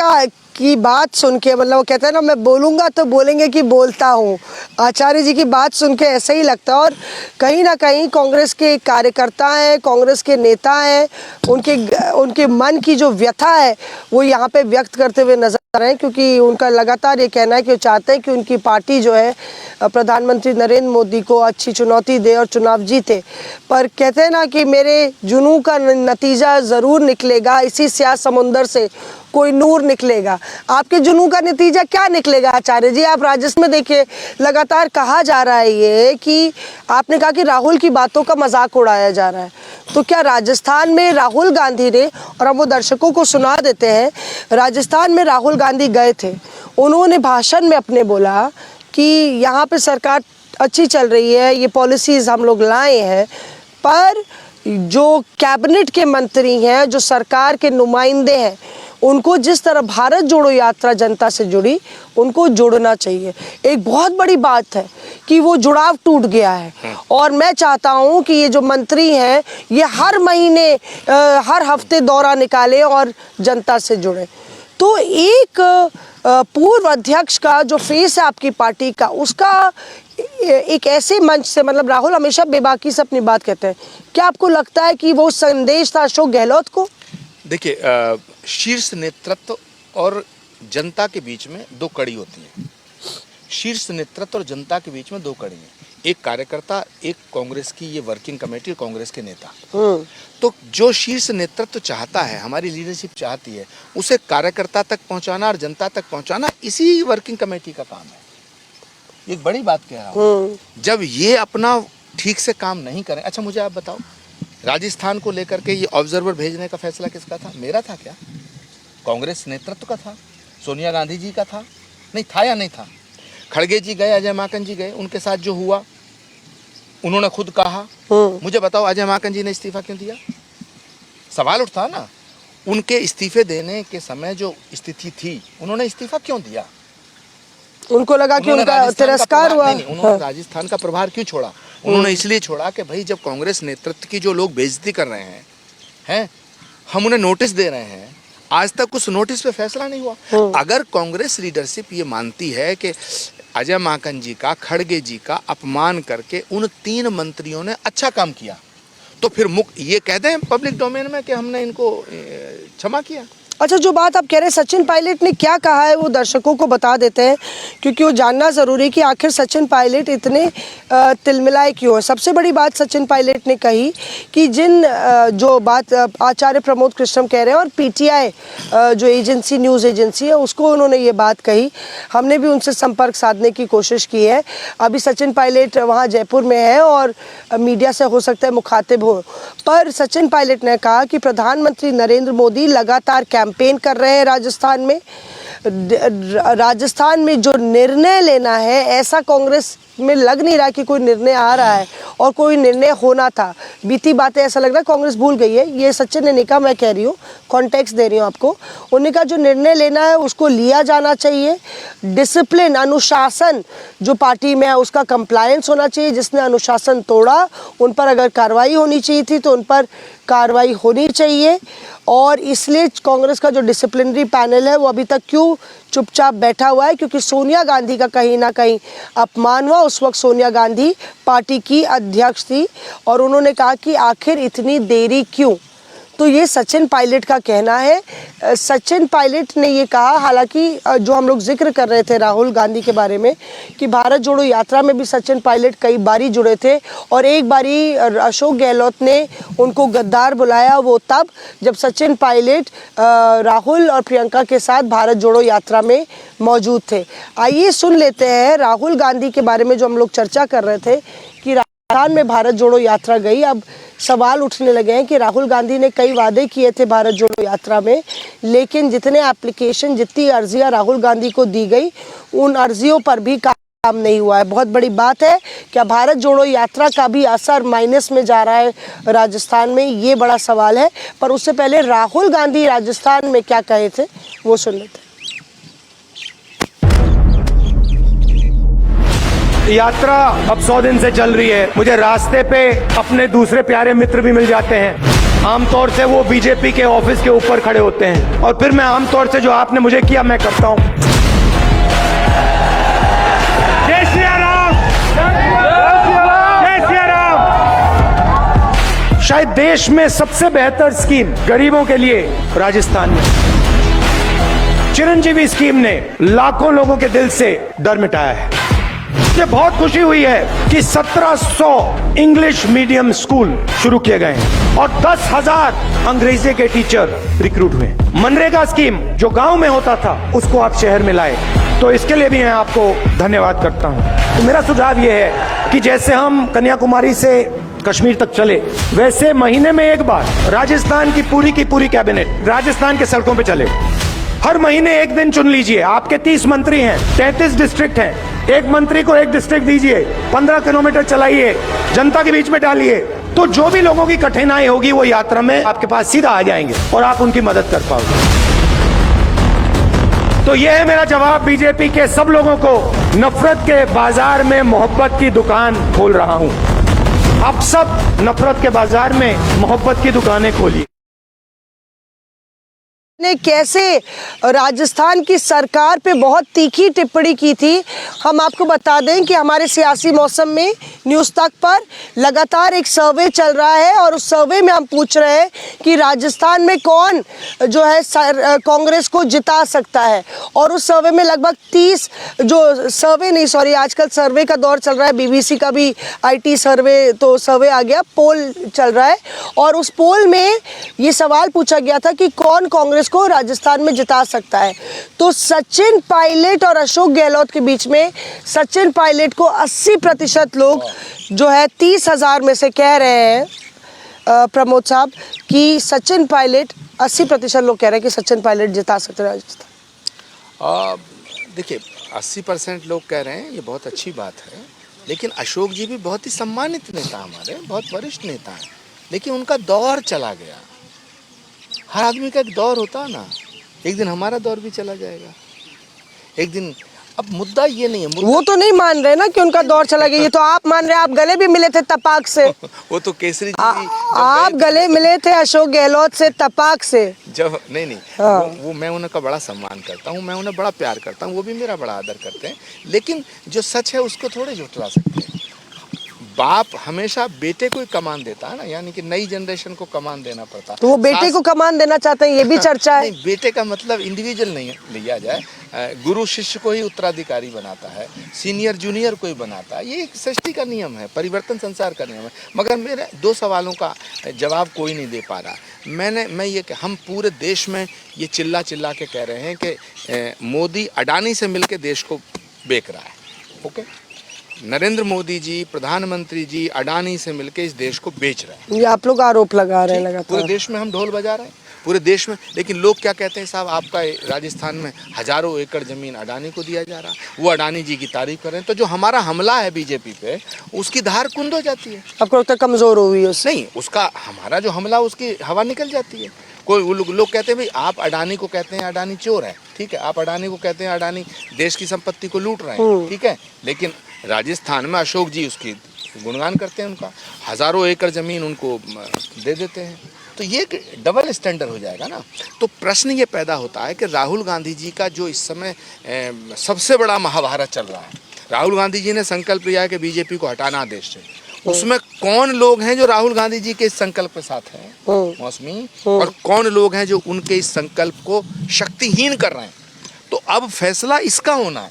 S1: की बात सुन के, मतलब वो कहते हैं ना, मैं बोलूँगा तो बोलेंगे कि बोलता हूँ। आचार्य जी की बात सुन के ऐसा ही लगता है। और कहीं ना कहीं कांग्रेस के कार्यकर्ता हैं, कांग्रेस के नेता हैं, उनके मन की जो व्यथा है वो यहाँ पे व्यक्त करते हुए नजर आ रहे हैं, क्योंकि उनका लगातार ये कहना है कि वो चाहते हैं कि उनकी पार्टी जो है प्रधानमंत्री नरेंद्र मोदी को अच्छी चुनौती दे और चुनाव जीते। पर कहते हैं ना कि मेरे जुनून का नतीजा ज़रूर निकलेगा, इसी स्याह समुंदर से कोई नूर निकलेगा। आपके जुनून का नतीजा क्या निकलेगा आचार्य जी? आप राजस्थान में देखिए, लगातार कहा जा रहा है ये कि आपने कहा कि राहुल की बातों का मजाक उड़ाया जा रहा है, तो क्या राजस्थान में राहुल गांधी ने, और हम वो दर्शकों को सुना देते हैं, राजस्थान में राहुल गांधी गए थे, उन्होंने भाषण में अपने बोला कि यहाँ पे सरकार अच्छी चल रही है, ये पॉलिसीज़ हम लोग लाए हैं, पर जो कैबिनेट के मंत्री हैं, जो सरकार के नुमाइंदे हैं, उनको जिस तरह भारत जोड़ो यात्रा जनता से जुड़ी, उनको जोड़ना चाहिए। एक बहुत बड़ी बात है कि वो जुड़ाव टूट गया है, और मैं चाहता हूं कि ये जो मंत्री हैं ये हर महीने हर हफ्ते दौरा निकालें और जनता से जुड़े। तो एक पूर्व अध्यक्ष का जो फेस है आपकी पार्टी का, उसका एक ऐसे मंच से, मतलब राहुल हमेशा बेबाकी से अपनी बात कहते हैं, क्या आपको लगता है कि वो संदेश था अशोक गहलोत को?
S2: देखिए, शीर्ष नेतृत्व और जनता के बीच में दो कड़ी होती है। शीर्ष नेतृत्व और जनता के बीच में दो कड़ी हैं, एक कार्यकर्ता, एक कांग्रेस की ये वर्किंग कमेटी, कांग्रेस के नेता। तो जो शीर्ष नेतृत्व चाहता है, हमारी लीडरशिप चाहती है, उसे कार्यकर्ता तक पहुंचाना और जनता तक पहुंचाना इसी वर्किंग कमेटी का काम है। एक बड़ी बात कह रहा हूँ, जब ये अपना ठीक से काम नहीं करें। अच्छा मुझे आप बताओ, राजस्थान को लेकर के ये ऑब्जर्वर भेजने का फैसला किसका था? मेरा था क्या? कांग्रेस नेतृत्व का था? सोनिया गांधी जी का था? नहीं था या नहीं था? खड़गे जी गए, अजय माकन जी गए, उनके साथ जो हुआ उन्होंने खुद कहा। मुझे बताओ अजय माकन जी ने इस्तीफा क्यों दिया? सवाल उठता ना, उनके इस्तीफे देने के समय जो स्थिति थी, उन्होंने इस्तीफा क्यों दिया?
S1: उनको लगा कि उनका तिरस्कार हुआ।
S2: नहीं, उन्होंने राजस्थान का प्रभार क्यों छोड़ा? उन्होंने इसलिए छोड़ा कि भाई जब कांग्रेस नेतृत्व की जो लोग बेइज्जती कर रहे हैं, हम उन्हें नोटिस दे रहे हैं, आज तक उस नोटिस पे फैसला नहीं हुआ। अगर कांग्रेस लीडरशिप ये मानती है कि अजय माकन जी का, खड़गे जी का अपमान करके उन 3 मंत्रियों ने अच्छा काम किया, तो फिर ये कह दें पब्लिक डोमेन में कि हमने इनको क्षमा किया।
S1: अच्छा, जो बात आप कह रहे हैं सचिन पायलट ने क्या कहा है वो दर्शकों को बता देते हैं, क्योंकि वो जानना ज़रूरी है कि आखिर सचिन पायलट इतने तिलमिलाए क्यों है। सबसे बड़ी बात सचिन पायलट ने कही कि जो बात आचार्य प्रमोद कृष्णम कह रहे हैं और पीटीआई जो एजेंसी, न्यूज़ एजेंसी है, उसको उन्होंने ये बात कही। हमने भी उनसे संपर्क साधने की कोशिश की है। अभी सचिन पायलट वहाँ जयपुर में है और मीडिया से हो सकता है मुखातिब हो, पर सचिन पायलट ने कहा कि प्रधानमंत्री नरेंद्र मोदी लगातार कैंपेन कर रहे हैं राजस्थान में। राजस्थान में जो निर्णय लेना है, ऐसा कांग्रेस में लग नहीं रहा कि कोई निर्णय आ रहा है और कोई निर्णय होना था। बीती बातें ऐसा लग रहा है कांग्रेस भूल गई है। ये सचिन ने नहीं कहा, मैं कह रही हूँ, कॉन्टेक्स्ट दे रही हूँ आपको। उन्होंने कहा जो निर्णय लेना है उसको लिया जाना चाहिए, डिसिप्लिन अनुशासन जो पार्टी में है उसका कंप्लायंस होना चाहिए, जिसने अनुशासन तोड़ा उन पर अगर कार्रवाई होनी चाहिए थी तो उन पर कार्रवाई होनी चाहिए। और इसलिए कांग्रेस का जो डिसिप्लिनरी पैनल है वो अभी तक क्यों चुपचाप बैठा हुआ है, क्योंकि सोनिया गांधी का कहीं ना कहीं अपमान हुआ। उस वक्त सोनिया गांधी पार्टी की अध्यक्ष थी और उन्होंने कहा कि आखिर इतनी देरी क्यों। तो ये सचिन पायलट का कहना है। सचिन पायलट ने ये कहा, हालांकि जो हम लोग जिक्र कर रहे थे राहुल गांधी के बारे में कि भारत जोड़ो यात्रा में भी सचिन पायलट कई बारी जुड़े थे और एक बारी अशोक गहलोत ने उनको गद्दार बुलाया, वो तब जब सचिन पायलट राहुल और प्रियंका के साथ भारत जोड़ो यात्रा में मौजूद थे। आइए सुन लेते हैं राहुल गांधी के बारे में जो हम लोग चर्चा कर रहे थे कि राजस्थान में भारत जोड़ो यात्रा गई। अब सवाल उठने लगे हैं कि राहुल गांधी ने कई वादे किए थे भारत जोड़ो यात्रा में, लेकिन जितने एप्लीकेशन, जितनी अर्जियां राहुल गांधी को दी गई उन अर्जियों पर भी काम नहीं हुआ है। बहुत बड़ी बात है, क्या भारत जोड़ो यात्रा का भी असर माइनस में जा रहा है राजस्थान में, ये बड़ा सवाल है। पर उससे पहले राहुल गांधी राजस्थान में क्या कहे थे वो सुन लेते हैं।
S3: यात्रा अब 100 दिन से चल रही है। मुझे रास्ते पे अपने दूसरे प्यारे मित्र भी मिल जाते हैं। आमतौर से वो बीजेपी के ऑफिस के ऊपर खड़े होते हैं और फिर मैं आमतौर से जो आपने मुझे किया मैं करता हूं। जय श्री राम, जय श्री राम। शायद देश में सबसे बेहतर स्कीम गरीबों के लिए राजस्थान में चिरंजीवी स्कीम ने लाखों लोगों के दिल से डर मिटाया है। मुझे बहुत खुशी हुई है कि 1700 इंग्लिश मीडियम स्कूल शुरू किए गए हैं और 10,000 अंग्रेजी के टीचर रिक्रूट हुए। मनरेगा स्कीम जो गांव में होता था उसको आप शहर में लाए, तो इसके लिए भी मैं आपको धन्यवाद करता हूं। तो मेरा सुझाव यह है कि जैसे हम कन्याकुमारी से कश्मीर तक चले, वैसे महीने में एक बार राजस्थान की पूरी कैबिनेट राजस्थान के सड़कों पे चले। हर महीने एक दिन चुन लीजिए। आपके 30 मंत्री हैं, 33 डिस्ट्रिक्ट हैं, एक मंत्री को एक डिस्ट्रिक्ट दीजिए, 15 किलोमीटर चलाइए, जनता के बीच में डालिए, तो जो भी लोगों की कठिनाई होगी वो यात्रा में आपके पास सीधा आ जाएंगे और आप उनकी मदद कर पाओगे। तो यह है मेरा जवाब बीजेपी के सब लोगों को। नफरत के बाजार में मोहब्बत की दुकान खोल रहा हूं। आप सब नफरत के बाजार में मोहब्बत की दुकानें खोलिए।
S1: ने कैसे राजस्थान की सरकार पे बहुत तीखी टिप्पणी की थी। हम आपको बता दें कि हमारे सियासी मौसम में न्यूज़ तक पर लगातार एक सर्वे चल रहा है और उस सर्वे में हम पूछ रहे हैं कि राजस्थान में कौन जो है कांग्रेस को जिता सकता है। और उस सर्वे में लगभग 30 आजकल सर्वे का दौर चल रहा है, बीबीसी का भी IT सर्वे, तो सर्वे आ गया, पोल चल रहा है और उस पोल में ये सवाल पूछा गया था कि कौन कांग्रेस को राजस्थान में जिता सकता है। तो सचिन पायलट और अशोक गहलोत के बीच में सचिन पायलट को 80% लोग जो है 30,000 में से कह रहे हैं प्रमोद साहब कि सचिन पायलट 80% लोग कह रहे हैं कि सचिन पायलट जिता सकते हैं राजस्थान।
S2: देखिए 80% लोग कह रहे हैं, ये बहुत अच्छी बात है, लेकिन अशोक जी भी बहुत ही सम्मानित नेता हमारे, बहुत वरिष्ठ नेता हैं, लेकिन उनका दौर चला गया। हर आदमी का एक दौर होता है ना, एक दिन हमारा दौर भी चला जाएगा, एक दिन। अब मुद्दा ये नहीं है,
S1: वो तो नहीं मान रहे ना कि उनका दौर चला गया, ये तो आप मान रहे हैं। आप गले भी मिले थे तपाक से
S2: वो तो केसरी जी
S1: आप गले मिले थे अशोक गहलोत से तपाक से
S2: जब नहीं
S1: हाँ।
S2: वो मैं उनका बड़ा सम्मान करता हूँ, मैं उन्हें बड़ा प्यार करता हूँ, वो भी मेरा बड़ा आदर करते हैं, लेकिन जो सच है उसको थोड़े झुठला सकते हैं। बाप हमेशा बेटे को ही कमान देता है ना, यानी कि नई जनरेशन को कमान देना पड़ता है।
S1: तो वो बेटे को कमान देना चाहते हैं, ये भी चर्चा है।
S2: नहीं, बेटे का मतलब इंडिविजुअल नहीं लिया जाए, गुरु शिष्य को ही उत्तराधिकारी बनाता है, सीनियर जूनियर को ही बनाता है, ये एक सृष्टि का नियम है, परिवर्तन संसार का नियम है। मगर मेरे 2 सवालों का जवाब कोई नहीं दे पा रहा। हम पूरे देश में ये चिल्ला के कह रहे हैं कि मोदी अडानी से मिलकर देश को बेच रहा है। ओके, नरेंद्र मोदी जी, प्रधानमंत्री जी अडानी से मिलकर इस देश को बेच रहे हैं।
S1: ये आप लोग आरोप लगा रहे हैं लगातार।
S2: पूरे देश में हम ढोल बजा रहे हैं पूरे देश में। लेकिन लोग क्या कहते हैं, साहब आपका राजस्थान में हजारों एकड़ ज़मीन अडानी को दिया जा रहा, वो अडानी जी की तारीफ कर रहे हैं। तो जो हमारा हमला है बीजेपी पे, उसकी धार कुंद हो जाती है।
S1: आपको लगता है कमज़ोर हुई उससे?
S2: नहीं, उसका हमारा जो हमला, उसकी हवा निकल जाती है। कोई लोग कहते हैं भाई आप अडानी को कहते हैं अडानी चोर है, ठीक है, आप अडानी को कहते हैं अडानी देश की संपत्ति को लूट रहे हैं, ठीक है, लेकिन राजस्थान में अशोक जी उसकी गुणगान करते हैं, उनका हजारों एकड़ ज़मीन उनको दे देते हैं। तो ये डबल स्टैंडर्ड हो जाएगा ना। तो प्रश्न ये पैदा होता है कि राहुल गांधी जी का जो इस समय सबसे बड़ा महाभारत चल रहा है, राहुल गांधी जी ने संकल्प लिया है कि बीजेपी को हटाना देश से, उसमें कौन लोग हैं जो राहुल गांधी जी के इस संकल्प के साथ हैं मौसमी, और कौन लोग हैं जो उनके इस संकल्प को शक्तिहीन कर रहे हैं। तो अब फैसला इसका होना है।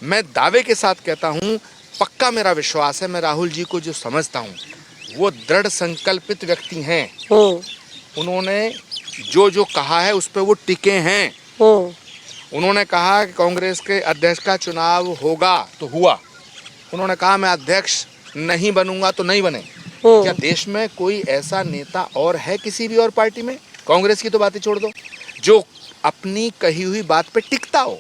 S2: मैं दावे के साथ कहता हूं, पक्का मेरा विश्वास है, मैं राहुल जी को जो समझता हूं वो दृढ़ संकल्पित व्यक्ति हैं। उन्होंने जो जो कहा है उस पर वो टिके हैं। उन्होंने कहा कि कांग्रेस के अध्यक्ष का चुनाव होगा तो हुआ, उन्होंने कहा मैं अध्यक्ष नहीं बनूंगा तो नहीं बने। क्या देश में कोई ऐसा नेता और है किसी भी और पार्टी में, कांग्रेस की तो बातें छोड़ दो, जो अपनी कही हुई बात पे टिकता हो,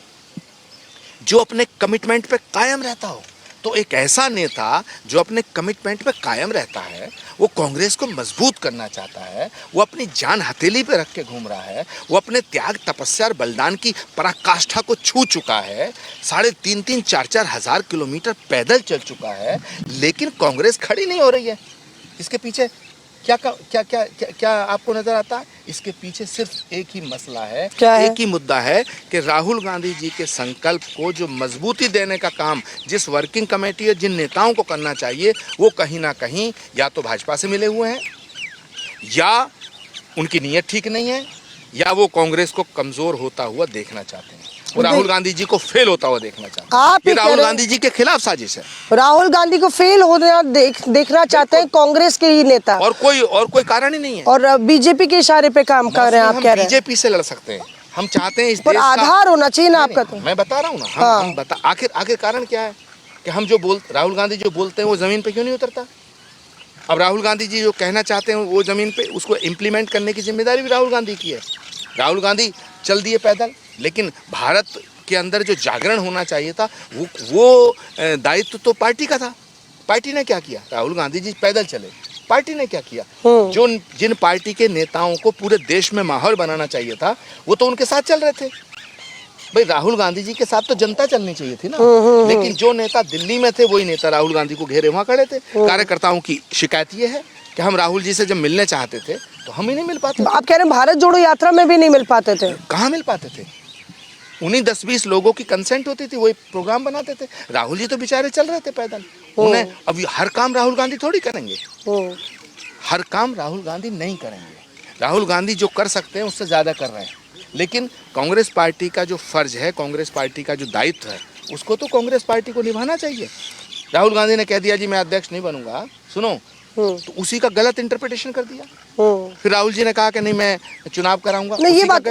S2: जो अपने कमिटमेंट पे कायम रहता हो? तो एक ऐसा नेता जो अपने कमिटमेंट पे कायम रहता है, वो कांग्रेस को मजबूत करना चाहता है, वो अपनी जान हथेली पे रख के घूम रहा है, वो अपने त्याग, तपस्या और बलिदान की पराकाष्ठा को छू चुका है, 3.5 4 हजार किलोमीटर पैदल चल चुका है, लेकिन कांग्रेस खड़ी नहीं हो रही है। इसके पीछे क्या क्या क्या क्या क्या आपको नजर आता है? इसके पीछे सिर्फ एक ही मसला है, एक ही मुद्दा है कि राहुल गांधी जी के संकल्प को जो मजबूती देने का काम जिस वर्किंग कमेटी या जिन नेताओं को करना चाहिए, वो कहीं ना कहीं या तो भाजपा से मिले हुए हैं, या उनकी नीयत ठीक नहीं है, या वो कांग्रेस को कमजोर होता हुआ देखना चाहते हैं, वो राहुल गांधी जी को फेल होता हुआ देखना चाहते हैं।
S1: आप
S2: ये राहुल गांधी जी के खिलाफ साजिश है।
S1: राहुल गांधी को फेल होना देखना चाहते हैं कांग्रेस के ही नेता,
S2: और कोई कारण ही नहीं है।
S1: और बीजेपी के इशारे पे काम कर रहे हैं, आप कह रहे हैं।
S2: बीजेपी से लड़ सकते हैं, हम चाहते हैं इस
S1: पर
S2: देश
S1: आधार होना चाहिए ना आपका। तो
S2: मैं बता रहा हूँ ना, हम बता आखिर कारण क्या है कि हम जो राहुल गांधी जो बोलते हैं वो जमीन पे क्यों नहीं उतरता? अब राहुल गांधी जी जो कहना चाहते हैं वो जमीन पे उसको इम्प्लीमेंट करने की जिम्मेदारी भी राहुल गांधी की है। राहुल गांधी चल दिए पैदल, लेकिन भारत के अंदर जो जागरण होना चाहिए था वो दायित्व तो पार्टी का था। पार्टी ने क्या किया? राहुल गांधी जी पैदल चले, पार्टी ने क्या किया? जिन पार्टी के नेताओं को पूरे देश में माहौल बनाना चाहिए था, वो तो उनके साथ चल रहे थे। भाई राहुल गांधी जी के साथ तो जनता चलनी चाहिए थी ना, लेकिन जो नेता दिल्ली में थे वही नेता राहुल गांधी को घेरे वहां खड़े थे। कार्यकर्ताओं की शिकायत ये है कि हम राहुल जी से जब मिलने चाहते थे तो हम ही नहीं मिल पाते।
S1: आप कह रहे हैं भारत जोड़ो यात्रा में भी नहीं मिल पाते थे?
S2: कहाँ मिल पाते थे? उन्हीं 10-20 लोगों की कंसेंट होती थी, वही प्रोग्राम बनाते थे। राहुल जी तो बेचारे चल रहे थे पैदल। उन्हें अब हर काम राहुल गांधी थोड़ी करेंगे, हर काम राहुल गांधी नहीं करेंगे। राहुल गांधी जो कर सकते हैं उससे ज़्यादा कर रहे हैं, लेकिन कांग्रेस पार्टी का जो फर्ज है, कांग्रेस पार्टी का जो दायित्व है, उसको तो कांग्रेस पार्टी को निभाना चाहिए। राहुल गांधी ने कह दिया जी मैं अध्यक्ष नहीं बनूंगा, सुनो, तो उसी का गलत इंटरप्रिटेशन कर दिया। फिर राहुल जी ने कहा कि नहीं मैं चुनाव कराऊंगा।
S1: नहीं, ये बात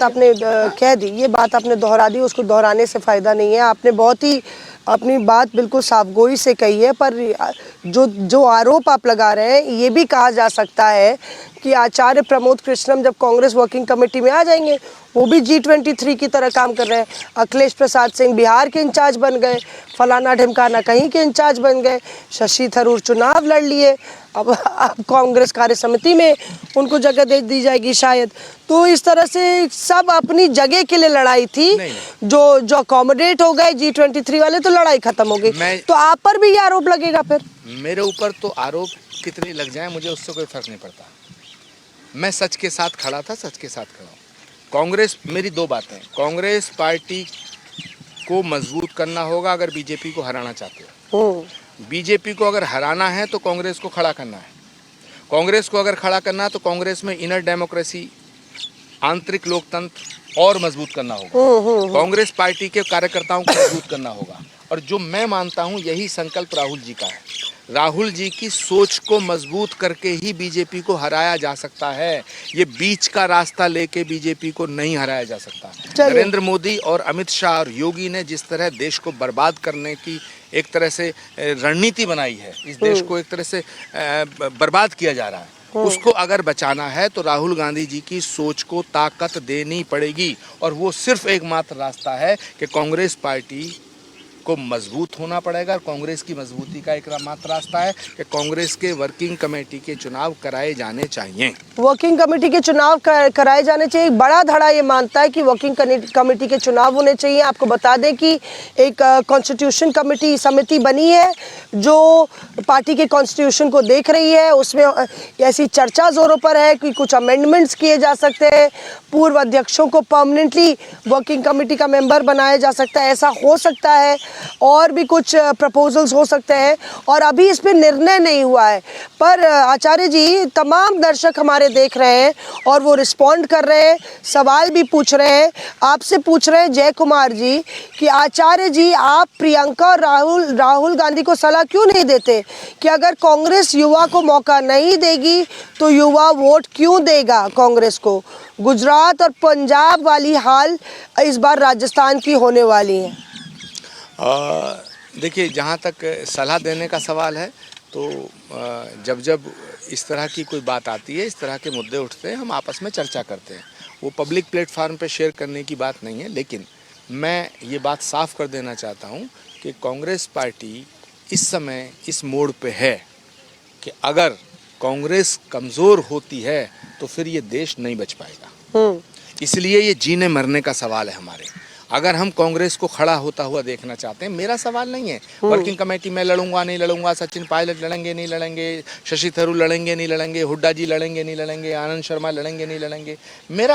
S1: आपने कह दी, ये बात आपने दोहरा दी, उसको दोहराने से फायदा नहीं है। आपने बहुत ही अपनी बात बिल्कुल साफगोई से कही है, पर जो आरोप आप लगा रहे हैं, ये भी कहा जा सकता है कि आचार्य प्रमोद कृष्णम जब कांग्रेस वर्किंग कमेटी में आ जाएंगे, वो भी G23 की तरह काम कर रहे हैं। अखिलेश प्रसाद सिंह बिहार के इंचार्ज बन गए, फलाना ढिमकाना कहीं के इंचार्ज बन गए, शशि थरूर चुनाव लड़ लिए, अब कांग्रेस कार्य समिति में उनको जगह दे दी जाएगी शायद। तो इस तरह से सब अपनी जगह के लिए लड़ाई थी। जो अकोमोडेट हो गए G23 वाले, तो लड़ाई खत्म हो गई। तो आप पर भी ये आरोप लगेगा? फिर
S2: मेरे ऊपर तो आरोप कितने लग जाए मुझे उससे कोई फर्क नहीं पड़ता। मैं सच के साथ खड़ा था, सच के साथ खड़ा हूँ। कांग्रेस, मेरी दो बातें, कांग्रेस पार्टी को मजबूत करना होगा अगर बीजेपी को हराना चाहते हो। बीजेपी को अगर हराना है तो कांग्रेस को खड़ा करना है। कांग्रेस को अगर खड़ा करना है तो कांग्रेस में इनर डेमोक्रेसी, आंतरिक लोकतंत्र और मजबूत करना होगा। कांग्रेस पार्टी के कार्यकर्ताओं को मजबूत करना होगा। और जो मैं मानता हूं यही संकल्प राहुल जी का है। राहुल जी की सोच को मजबूत करके ही बीजेपी को हराया जा सकता है। ये बीच का रास्ता लेके बीजेपी को नहीं हराया जा सकता। नरेंद्र मोदी और अमित शाह और योगी ने जिस तरह देश को बर्बाद करने की एक तरह से रणनीति बनाई है, इस देश को एक तरह से बर्बाद किया जा रहा है, उसको अगर बचाना है तो राहुल गांधी जी की सोच को ताकत देनी पड़ेगी, और वो सिर्फ एकमात्र रास्ता है कि कांग्रेस पार्टी को मजबूत होना पड़ेगा। कांग्रेस की मजबूती का एक मात्र रास्ता है कि कांग्रेस के वर्किंग कमेटी के चुनाव कराए जाने चाहिए।
S1: वर्किंग कमेटी के चुनाव कराए जाने चाहिए। एक बड़ा धड़ा ये मानता है कि वर्किंग कमेटी के चुनाव होने चाहिए। आपको बता दें कि एक कॉन्स्टिट्यूशन कमेटी समिति बनी है जो पार्टी के कॉन्स्टिट्यूशन को देख रही है। उसमें ऐसी चर्चा जोरों पर है कि कुछ अमेंडमेंट्स किए जा सकते हैं, पूर्व अध्यक्षों को परमानेंटली वर्किंग कमेटी का मेंबर बनाया जा सकता है, ऐसा हो सकता है, और भी कुछ प्रपोजल्स हो सकते हैं, और अभी इस पे निर्णय नहीं हुआ है। पर आचार्य जी, तमाम दर्शक हमारे देख रहे हैं और वो रिस्पॉन्ड कर रहे हैं, सवाल भी पूछ रहे हैं। आपसे पूछ रहे हैं जय कुमार जी कि आचार्य जी, आप प्रियंका और राहुल गांधी को सलाह क्यों नहीं देते कि अगर कांग्रेस युवा को मौका नहीं देगी तो युवा वोट क्यों देगा कांग्रेस को? गुजरात और पंजाब वाली हाल इस बार राजस्थान की होने वाली है।
S2: देखिए, जहाँ तक सलाह देने का सवाल है तो जब इस तरह की कोई बात आती है, इस तरह के मुद्दे उठते हैं, हम आपस में चर्चा करते हैं। वो पब्लिक प्लेटफार्म पे शेयर करने की बात नहीं है, लेकिन मैं ये बात साफ कर देना चाहता हूँ कि कांग्रेस पार्टी इस समय इस मोड़ पे है कि अगर कांग्रेस कमज़ोर होती है तो फिर ये देश नहीं बच पाएगा। इसलिए ये जीने मरने का सवाल है हमारे। अगर हम कांग्रेस को खड़ा होता हुआ देखना चाहते हैं, मेरा सवाल नहीं है वर्किंग कमेटी में लड़ूंगा नहीं लड़ूंगा, सचिन पायलट लड़ेंगे नहीं लड़ेंगे, शशि थरूर लड़ेंगे नहीं लड़ेंगे, हुड्डा जी लड़ेंगे नहीं लड़ेंगे, आनंद शर्मा लड़ेंगे नहीं लड़ेंगे,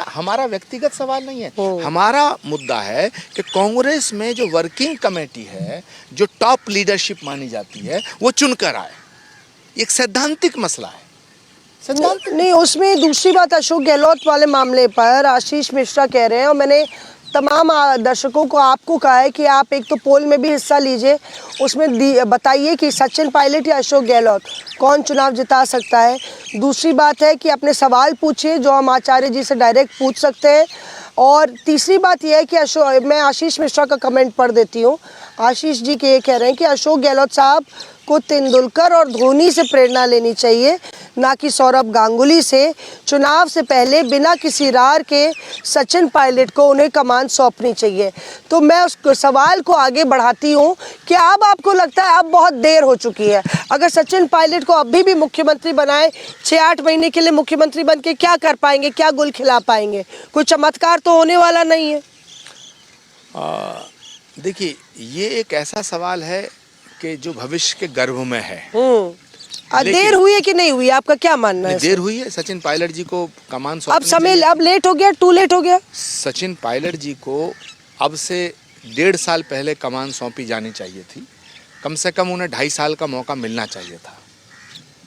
S2: हमारा व्यक्तिगत सवाल नहीं है। हमारा मुद्दा है कि कांग्रेस में जो वर्किंग कमेटी है, जो टॉप लीडरशिप मानी जाती है, वो चुनकर आए। एक सैद्धांतिक मसला है।
S1: नहीं, उसमें दूसरी बात, अशोक गहलोत वाले मामले पर आशीष मिश्रा कह रहे हैं, और मैंने तमाम दर्शकों को आपको कहा है कि आप एक तो पोल में भी हिस्सा लीजिए, उसमें बताइए कि सचिन पायलट या अशोक गहलोत कौन चुनाव जिता सकता है। दूसरी बात है कि अपने सवाल पूछिए जो हम आचार्य जी से डायरेक्ट पूछ सकते हैं। और तीसरी बात यह है कि मैं आशीष मिश्रा का कमेंट पढ़ देती हूँ। आशीष जी के ये कह रहे हैं कि अशोक गहलोत साहब को तेंदुलकर और धोनी से प्रेरणा लेनी चाहिए, ना कि सौरभ गांगुली से। चुनाव से पहले बिना किसी रार के सचिन पायलट को उन्हें कमान सौंपनी चाहिए। तो मैं उस सवाल को आगे बढ़ाती हूँ कि अब आपको लगता है अब बहुत देर हो चुकी है? अगर सचिन पायलट को अभी भी मुख्यमंत्री बनाए, 6-8 महीने के लिए मुख्यमंत्री बन के क्या कर पाएंगे, क्या गुल खिला पाएंगे? कोई चमत्कार तो होने वाला नहीं है।
S2: देखिए, ये एक ऐसा सवाल है कि जो भविष्य के गर्भ में है।
S1: देर हुई है कि नहीं हुई, आपका क्या मानना है?
S2: देर हुई है। सचिन पायलट जी को कमान
S1: अब समय अब लेट हो गया, टू लेट हो गया।
S2: सचिन पायलट जी को अब से 1.5 साल पहले कमान सौंपी जानी चाहिए थी। कम से कम उन्हें 2.5 साल का मौका मिलना चाहिए था।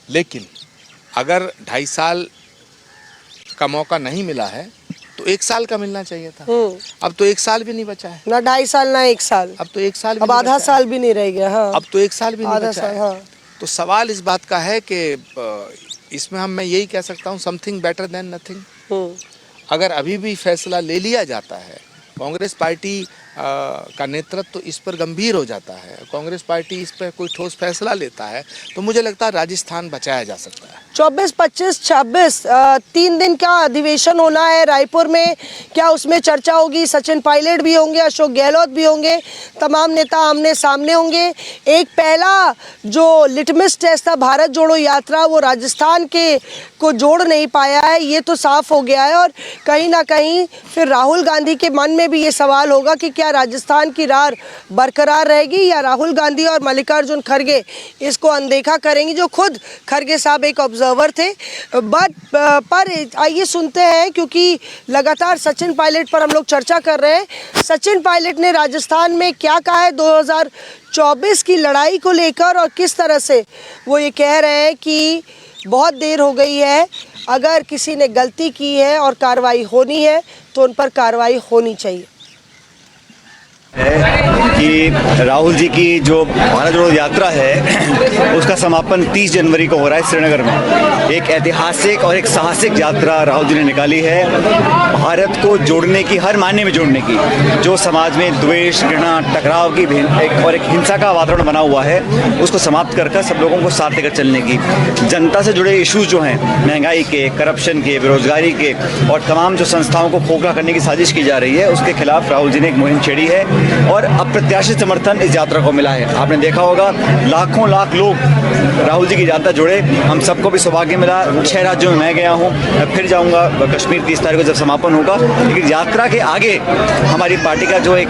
S2: लेकिन अगर 2.5 साल का मौका नहीं मिला है तो 1 साल का मिलना चाहिए था। अब तो 1 साल भी नहीं बचा है।
S1: ना 2.5 साल ना 1 साल।
S2: अब तो 1 साल भी
S1: अब आधा साल भी नहीं रह गया। हाँ,
S2: अब तो 1 साल भी नहीं बचा है।
S1: हाँ।
S2: तो सवाल इस बात का है कि इसमें मैं यही कह सकता हूँ, समथिंग बेटर देन नथिंग। अगर अभी भी फैसला ले लिया जाता है, कांग्रेस पार्टी का नेतृत्व तो इस पर गंभीर हो जाता है, कांग्रेस पार्टी इस पर कोई ठोस फैसला लेता है, तो मुझे लगता है राजस्थान बचाया जा सकता है।
S1: 24, 25, 26 3 दिन का अधिवेशन होना है रायपुर में। क्या उसमें चर्चा होगी? सचिन पायलट भी होंगे, अशोक गहलोत भी होंगे, तमाम नेता आमने सामने होंगे। एक पहला जो लिटमस टेस्ट था भारत जोड़ो यात्रा, वो राजस्थान के को जोड़ नहीं पाया है, ये तो साफ हो गया है। और कहीं ना कहीं फिर राहुल गांधी के मन में भी ये सवाल होगा कि क्या राजस्थान की रार बरकरार रहेगी या राहुल गांधी और मल्लिकार्जुन खड़गे इसको अनदेखा करेंगे, जो खुद खड़गे साहब एक ऑब्जर्वर थे। पर आइए सुनते हैं, क्योंकि लगातार सचिन पायलट पर हम लोग चर्चा कर रहे हैं। सचिन पायलट ने राजस्थान में क्या कहा है 2024 की लड़ाई को लेकर, और किस तरह से वो ये कह रहे हैं कि बहुत देर हो गई है, अगर किसी ने गलती की है और कार्रवाई होनी है तो उन पर कार्रवाई होनी चाहिए।
S4: कि राहुल जी की जो भारत जोड़ो यात्रा है उसका समापन 30 जनवरी को हो रहा है श्रीनगर में। एक ऐतिहासिक और एक साहसिक यात्रा राहुल जी ने निकाली है, भारत को जोड़ने की, हर मायने में जोड़ने की। जो समाज में द्वेष, घृणा, टकराव की एक हिंसा का वातावरण बना हुआ है उसको समाप्त कर सब लोगों को साथ लेकर चलने की। जनता से जुड़े इश्यूज जो हैं, महंगाई के, करप्शन के, बेरोजगारी के और तमाम जो संस्थाओं को खोखला करने की साजिश की जा रही है, उसके खिलाफ राहुल जी ने एक मुहिम छेड़ी है और अप्रत्याशित समर्थन इस यात्रा को मिला है। आपने देखा होगा लाखों लाख लोग राहुल जी की यात्रा जुड़े। हम सबको भी सौभाग्य मिला। 6 राज्यों में मैं गया हूँ, मैं फिर जाऊँगा कश्मीर 30 तारीख को जब समापन होगा। लेकिन यात्रा के आगे हमारी पार्टी का जो एक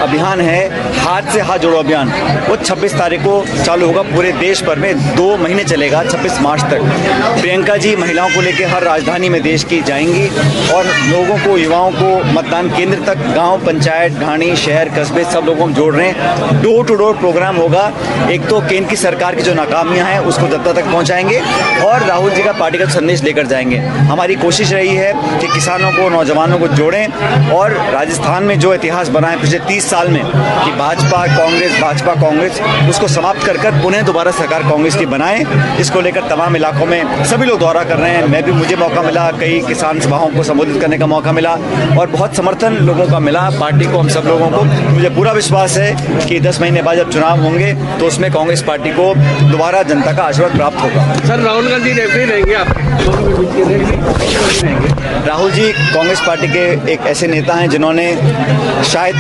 S4: अभियान है, हाथ से हाथ जोड़ो अभियान, वो 26 तारीख को चालू होगा। पूरे देश भर में 2 महीने चलेगा, 26 मार्च तक। प्रियंका जी महिलाओं को लेकर हर राजधानी में देश की जाएंगी और लोगों को, युवाओं को मतदान केंद्र तक, गांव, पंचायत, ढाणी, शहर, कस्बे, सब लोगों को जोड़ रहे हैं। डोर टू डोर प्रोग्राम होगा। एक तो केंद्र की सरकार की जो नाकामियां हैं उसको जनता तक पहुंचाएंगे और राहुल जी का पार्टी का संदेश लेकर जाएंगे। हमारी कोशिश रही है कि किसानों को, नौजवानों को जोड़ें और राजस्थान में जो इतिहास बना है पिछले 30 साल में कि भाजपा कांग्रेस, उसको समाप्त कर पुनः दोबारा सरकार कांग्रेस की बनाएं। इसको लेकर तमाम इलाकों में सभी लोग दौरा कर रहे हैं। मुझे मौका मिला, कई किसान सभाओं को संबोधित करने का मौका मिला और बहुत समर्थन लोगों का मिला पार्टी को, हम सब लोगों को। मुझे पूरा विश्वास है कि 10 महीने बाद जब चुनाव होंगे तो उसमें कांग्रेस पार्टी को दोबारा जनता का आशीर्वाद प्राप्त होगा।
S5: सर, राहुल गांधी रेफरी रहेंगे आप?
S4: राहुल जी कांग्रेस पार्टी के एक ऐसे नेता हैं जिन्होंने शायद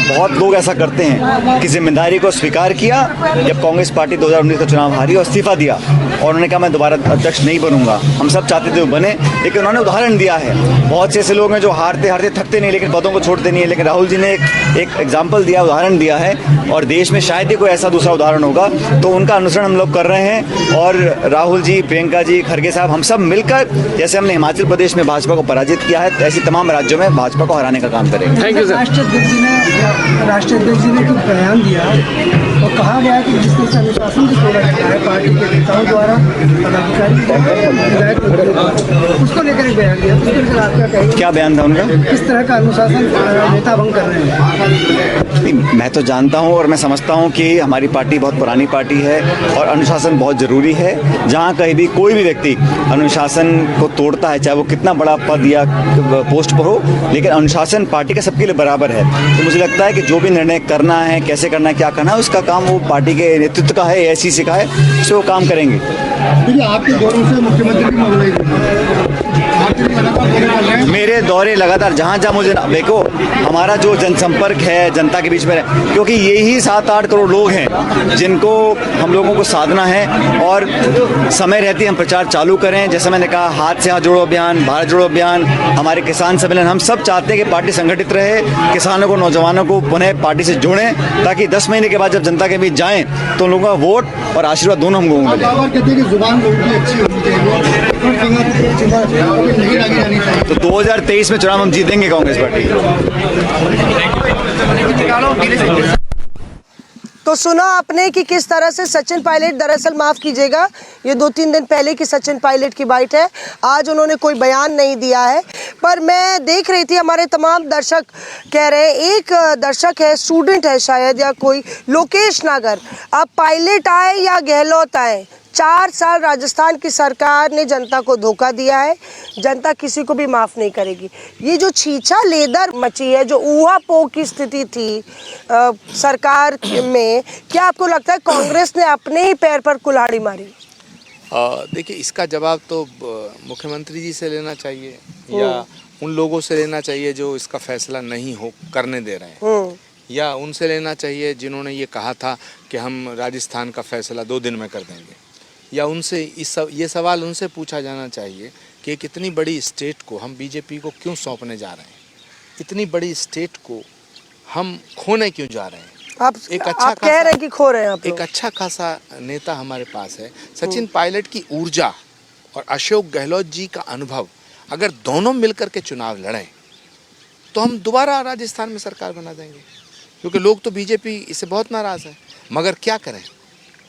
S4: बहुत लोग ऐसा करते हैं कि जिम्मेदारी को स्वीकार किया जब कांग्रेस पार्टी 2019 का चुनाव हारी और इस्तीफा दिया और उन्होंने कहा मैं दोबारा अध्यक्ष नहीं बनूंगा। हम सब चाहते थे वो बने, लेकिन उन्होंने उदाहरण दिया है। बहुत से ऐसे लोग हैं जो हारते हारते थकते नहीं लेकिन पदों को छोड़ते नहीं है, लेकिन राहुल जी ने एक एग्जाम्पल दिया, उदाहरण दिया है और देश में शायद ही कोई ऐसा दूसरा उदाहरण होगा। तो उनका अनुसरण हम लोग कर रहे हैं और राहुल जी, प्रियंका जी, खड़गे साहब, हम सब मिलकर, जैसे हमने हिमाचल प्रदेश में भाजपा को पराजित किया है, ऐसी तमाम राज्यों में भाजपा को हराने का काम करेंगे।
S5: Thank you sir.
S6: राष्ट्राध्यक्ष जी ने जो बयान दिया तो कहा गया कि जिस तरह से अनुशासन की तोड़ा जाता है पार्टी के नेताओं द्वारा, पदाधिकारी, उसको लेकर एक बयान दिया, उसके लेकर आप क्या कहेंगे?
S4: क्या बयान था उनका?
S6: किस तरह का अनुशासन नेता भंग कर रहे हैं?
S4: मैं तो जानता हूं और मैं समझता हूं कि हमारी पार्टी बहुत पुरानी पार्टी है और अनुशासन बहुत ज़रूरी है। जहां कहीं भी कोई भी व्यक्ति अनुशासन को तोड़ता है, चाहे वो कितना बड़ा पद या पोस्ट पर हो, लेकिन अनुशासन पार्टी का सबके लिए बराबर है। तो मुझे लगता है कि जो भी निर्णय करना है, कैसे करना है, क्या करना है, उसका काम वो पार्टी के नेतृत्व का है, ऐसी का है, उससे वो काम करेंगे।
S6: देखिए, आपके दौरों से मुख्यमंत्री की मोबिलाइजेशन,
S4: मेरे दौरे लगातार जहाँ जहाँ मुझे देखो, हमारा जो जनसंपर्क है जनता के बीच में, क्योंकि यही 7-8 करोड़ लोग हैं जिनको हम लोगों को साधना है और समय रहते हम प्रचार चालू करें। जैसे मैंने कहा, हाथ से हाथ जोड़ो अभियान, भारत जोड़ो अभियान, हमारे किसान सम्मेलन, हम सब चाहते हैं कि पार्टी संगठित रहे, किसानों को, नौजवानों को पुनः पार्टी से जोड़ें, ताकि 10 महीने के बाद जब जनता के बीच जाएं तो उन लोगों का वोट और आशीर्वाद दोनों हम लोगों को मिले। तो 2023 में चुनाव हम जीतेंगे कांग्रेस पार्टी।
S1: तो सुना आपने कि किस तरह से सचिन पायलट, दरअसल माफ कीजिएगा, ये 2-3 दिन पहले की सचिन पायलट की बाइट है, आज उन्होंने कोई बयान नहीं दिया है। पर मैं देख रही थी, हमारे तमाम दर्शक कह रहे हैं, एक दर्शक है, स्टूडेंट है शायद या कोई, लोकेश नागर, अब पायलट आए या गहलोत आए, 4 साल राजस्थान की सरकार ने जनता को धोखा दिया है, जनता किसी को भी माफ़ नहीं करेगी। ये जो छीछा लेदर मची है, जो ऊहापोह की स्थिति थी सरकार में, क्या आपको लगता है कांग्रेस ने अपने ही पैर पर कुल्हाड़ी मारी?
S2: देखिए, इसका जवाब तो मुख्यमंत्री जी से लेना चाहिए या उन लोगों से लेना चाहिए जो इसका फैसला नहीं हो करने दे रहे हैं, या उनसे लेना चाहिए जिन्होंने ये कहा था कि हम राजस्थान का फैसला 2 दिन में कर देंगे, या उनसे ये सवाल उनसे पूछा जाना चाहिए कि एक इतनी बड़ी स्टेट को हम बीजेपी को क्यों सौंपने जा रहे हैं, इतनी बड़ी स्टेट को हम खोने क्यों जा रहे हैं।
S1: आप कह रहे हैं कि खो रहे हैं आप लोग।
S2: एक अच्छा खासा नेता हमारे पास है। सचिन पायलट की ऊर्जा और अशोक गहलोत जी का अनुभव, अगर दोनों मिलकर के चुनाव लड़ें तो हम दोबारा राजस्थान में सरकार बना देंगे, क्योंकि लोग तो बीजेपी इससे बहुत नाराज़ है। मगर क्या करें,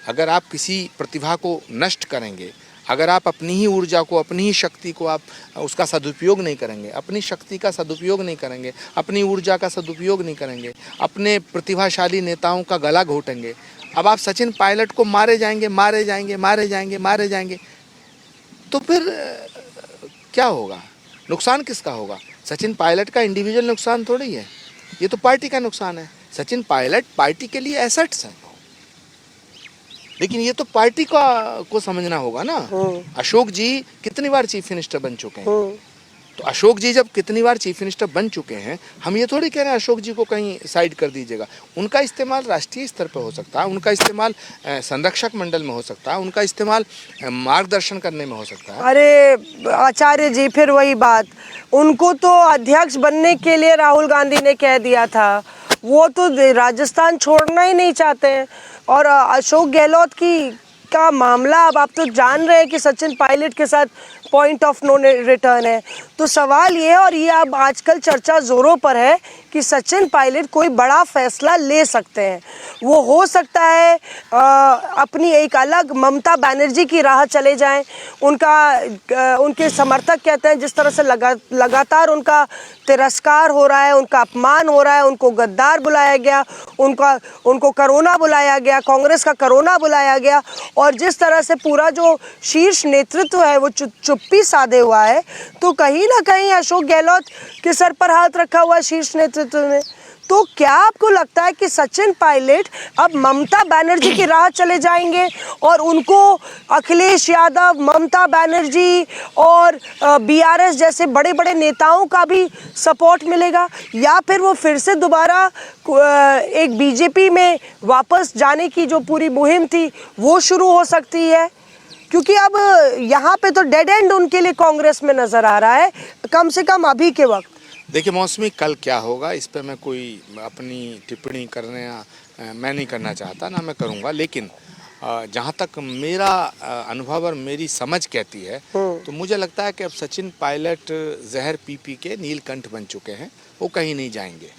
S2: अगर आप किसी प्रतिभा को नष्ट करेंगे, अगर आप अपनी ही ऊर्जा को, अपनी ही शक्ति को आप उसका सदुपयोग नहीं करेंगे, अपनी शक्ति का सदुपयोग नहीं करेंगे, अपनी ऊर्जा का सदुपयोग नहीं करेंगे, अपने प्रतिभाशाली नेताओं का गला घोटेंगे, अब आप सचिन पायलट को मारे जाएंगे, मारे जाएंगे, मारे जाएंगे, मारे जाएंगे, तो फिर क्या होगा? नुकसान किसका होगा? सचिन पायलट का इंडिविजुअल नुकसान थोड़ी है, ये तो पार्टी का नुकसान है। सचिन पायलट पार्टी के लिए एसेट्स हैं, लेकिन ये तो पार्टी को समझना होगा ना। अशोक जी कितनी बार चीफ मिनिस्टर बन चुके हैं, तो अशोक जी जब कितनी बार चीफ मिनिस्टर बन चुके हैं, हम ये थोड़ी कह रहे हैं अशोक जी को कहीं साइड कर दीजिएगा। उनका इस्तेमाल राष्ट्रीय स्तर पर हो सकता है, उनका इस्तेमाल संरक्षक मंडल में हो सकता है, उनका इस्तेमाल मार्गदर्शन करने में हो सकता है।
S1: अरे आचार्य जी, फिर वही बात, उनको तो अध्यक्ष बनने के लिए राहुल गांधी ने कह दिया था, वो तो राजस्थान छोड़ना ही नहीं चाहते हैं। और अशोक गहलोत का मामला, अब आप तो जान रहे हैं कि सचिन पायलट के साथ पॉइंट ऑफ नो रिटर्न है। तो सवाल ये है, और ये अब आजकल चर्चा जोरों पर है कि सचिन पायलट कोई बड़ा फैसला ले सकते हैं। वो हो सकता है अपनी एक अलग ममता बनर्जी की राह चले जाएं। उनके समर्थक कहते हैं जिस तरह से लगातार उनका तिरस्कार हो रहा है, उनका अपमान हो रहा है, उनको गद्दार बुलाया गया, उनको करोना बुलाया गया, कांग्रेस का करोना बुलाया गया, और जिस तरह से पूरा जो शीर्ष नेतृत्व है वो चुप्पी साधे हुआ है, तो कहीं ना कहीं अशोक गहलोत के सर पर हाथ रखा हुआ है शीर्ष नेतृत्व ने। तो क्या आपको लगता है कि सचिन पायलट अब ममता बनर्जी की राह चले जाएंगे और उनको अखिलेश यादव, ममता बनर्जी और बीआरएस जैसे बड़े बड़े नेताओं का भी सपोर्ट मिलेगा, या फिर वो फिर से दोबारा एक बीजेपी में वापस जाने की जो पूरी मुहिम थी वो शुरू हो सकती है? क्योंकि अब यहाँ पे तो डेड एंड उनके लिए कांग्रेस में नजर आ रहा है, कम से कम अभी के वक्त।
S2: देखिए मौसमी, कल क्या होगा इस पर मैं कोई अपनी टिप्पणी मैं नहीं करना चाहता, ना मैं करूँगा, लेकिन जहाँ तक मेरा अनुभव और मेरी समझ कहती है, तो मुझे लगता है कि अब सचिन पायलट जहर पी पी के नीलकंठ बन चुके हैं, वो कहीं नहीं जाएंगे।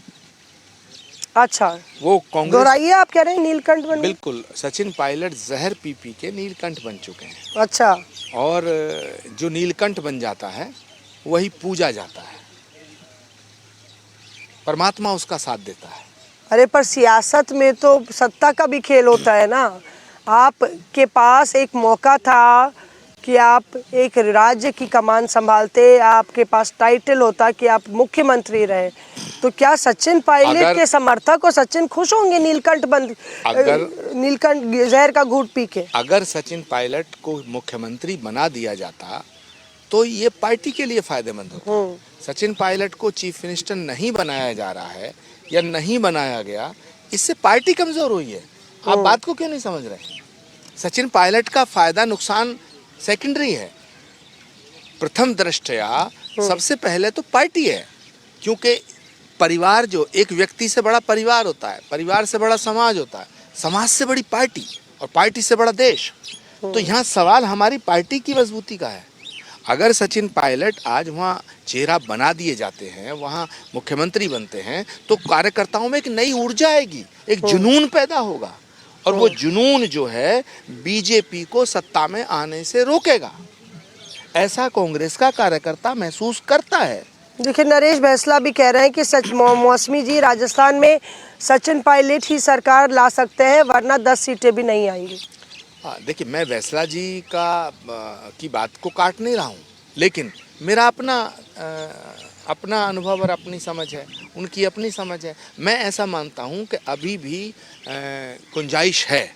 S1: अच्छा,
S2: वो कांग्रेस,
S1: दोहराइए, आप कह रहे हैं नीलकंठ बन?
S2: बिल्कुल, सचिन पायलट जहर पी पी के नीलकंठ बन चुके हैं।
S1: अच्छा,
S2: और जो नीलकंठ बन जाता है वही पूजा जाता है, परमात्मा उसका साथ देता है।
S1: अरे पर सियासत में तो सत्ता का भी खेल होता है ना। आपके पास एक मौका था कि आप एक राज्य की कमान संभालते, आपके पास टाइटल होता कि आप मुख्यमंत्री रहे, तो क्या सचिन पायलट के समर्थक और सचिन खुश होंगे नीलकंठ जहर का घूंट पी के?
S2: अगर सचिन पायलट को मुख्यमंत्री बना दिया जाता तो ये पार्टी के लिए फायदेमंद होता। सचिन पायलट को चीफ मिनिस्टर नहीं बनाया जा रहा है या नहीं बनाया गया, इससे पार्टी कमजोर हुई है। आप बात को क्यों नहीं समझ रहे? सचिन पायलट का फायदा नुकसान सेकेंडरी है, प्रथम दृष्टया सबसे पहले तो पार्टी है, क्योंकि परिवार जो एक व्यक्ति से बड़ा परिवार होता है, परिवार से बड़ा समाज होता है, समाज से बड़ी पार्टी और पार्टी से बड़ा देश। तो यहाँ सवाल हमारी पार्टी की मजबूती का है। अगर सचिन पायलट आज वहाँ चेहरा बना दिए जाते हैं, वहाँ मुख्यमंत्री बनते हैं, तो कार्यकर्ताओं में एक नई ऊर्जा आएगी, एक जुनून पैदा होगा, और वो जुनून जो है बीजेपी को सत्ता में आने से रोकेगा। ऐसा कांग्रेस का कार्यकर्ता महसूस करता है।
S1: देखिए, नरेश भैसला भी कह रहे हैं कि मौसमी जी, राजस्थान में सचिन पायलट ही सरकार ला सकते हैं, वरना 10 सीटें भी नहीं आएंगी।
S2: देखिए, मैं वैसला जी की बात को काट नहीं रहा हूँ, लेकिन मेरा अपना अनुभव और अपनी समझ है, उनकी अपनी समझ है। मैं ऐसा मानता हूँ कि अभी भी गुंजाइश है,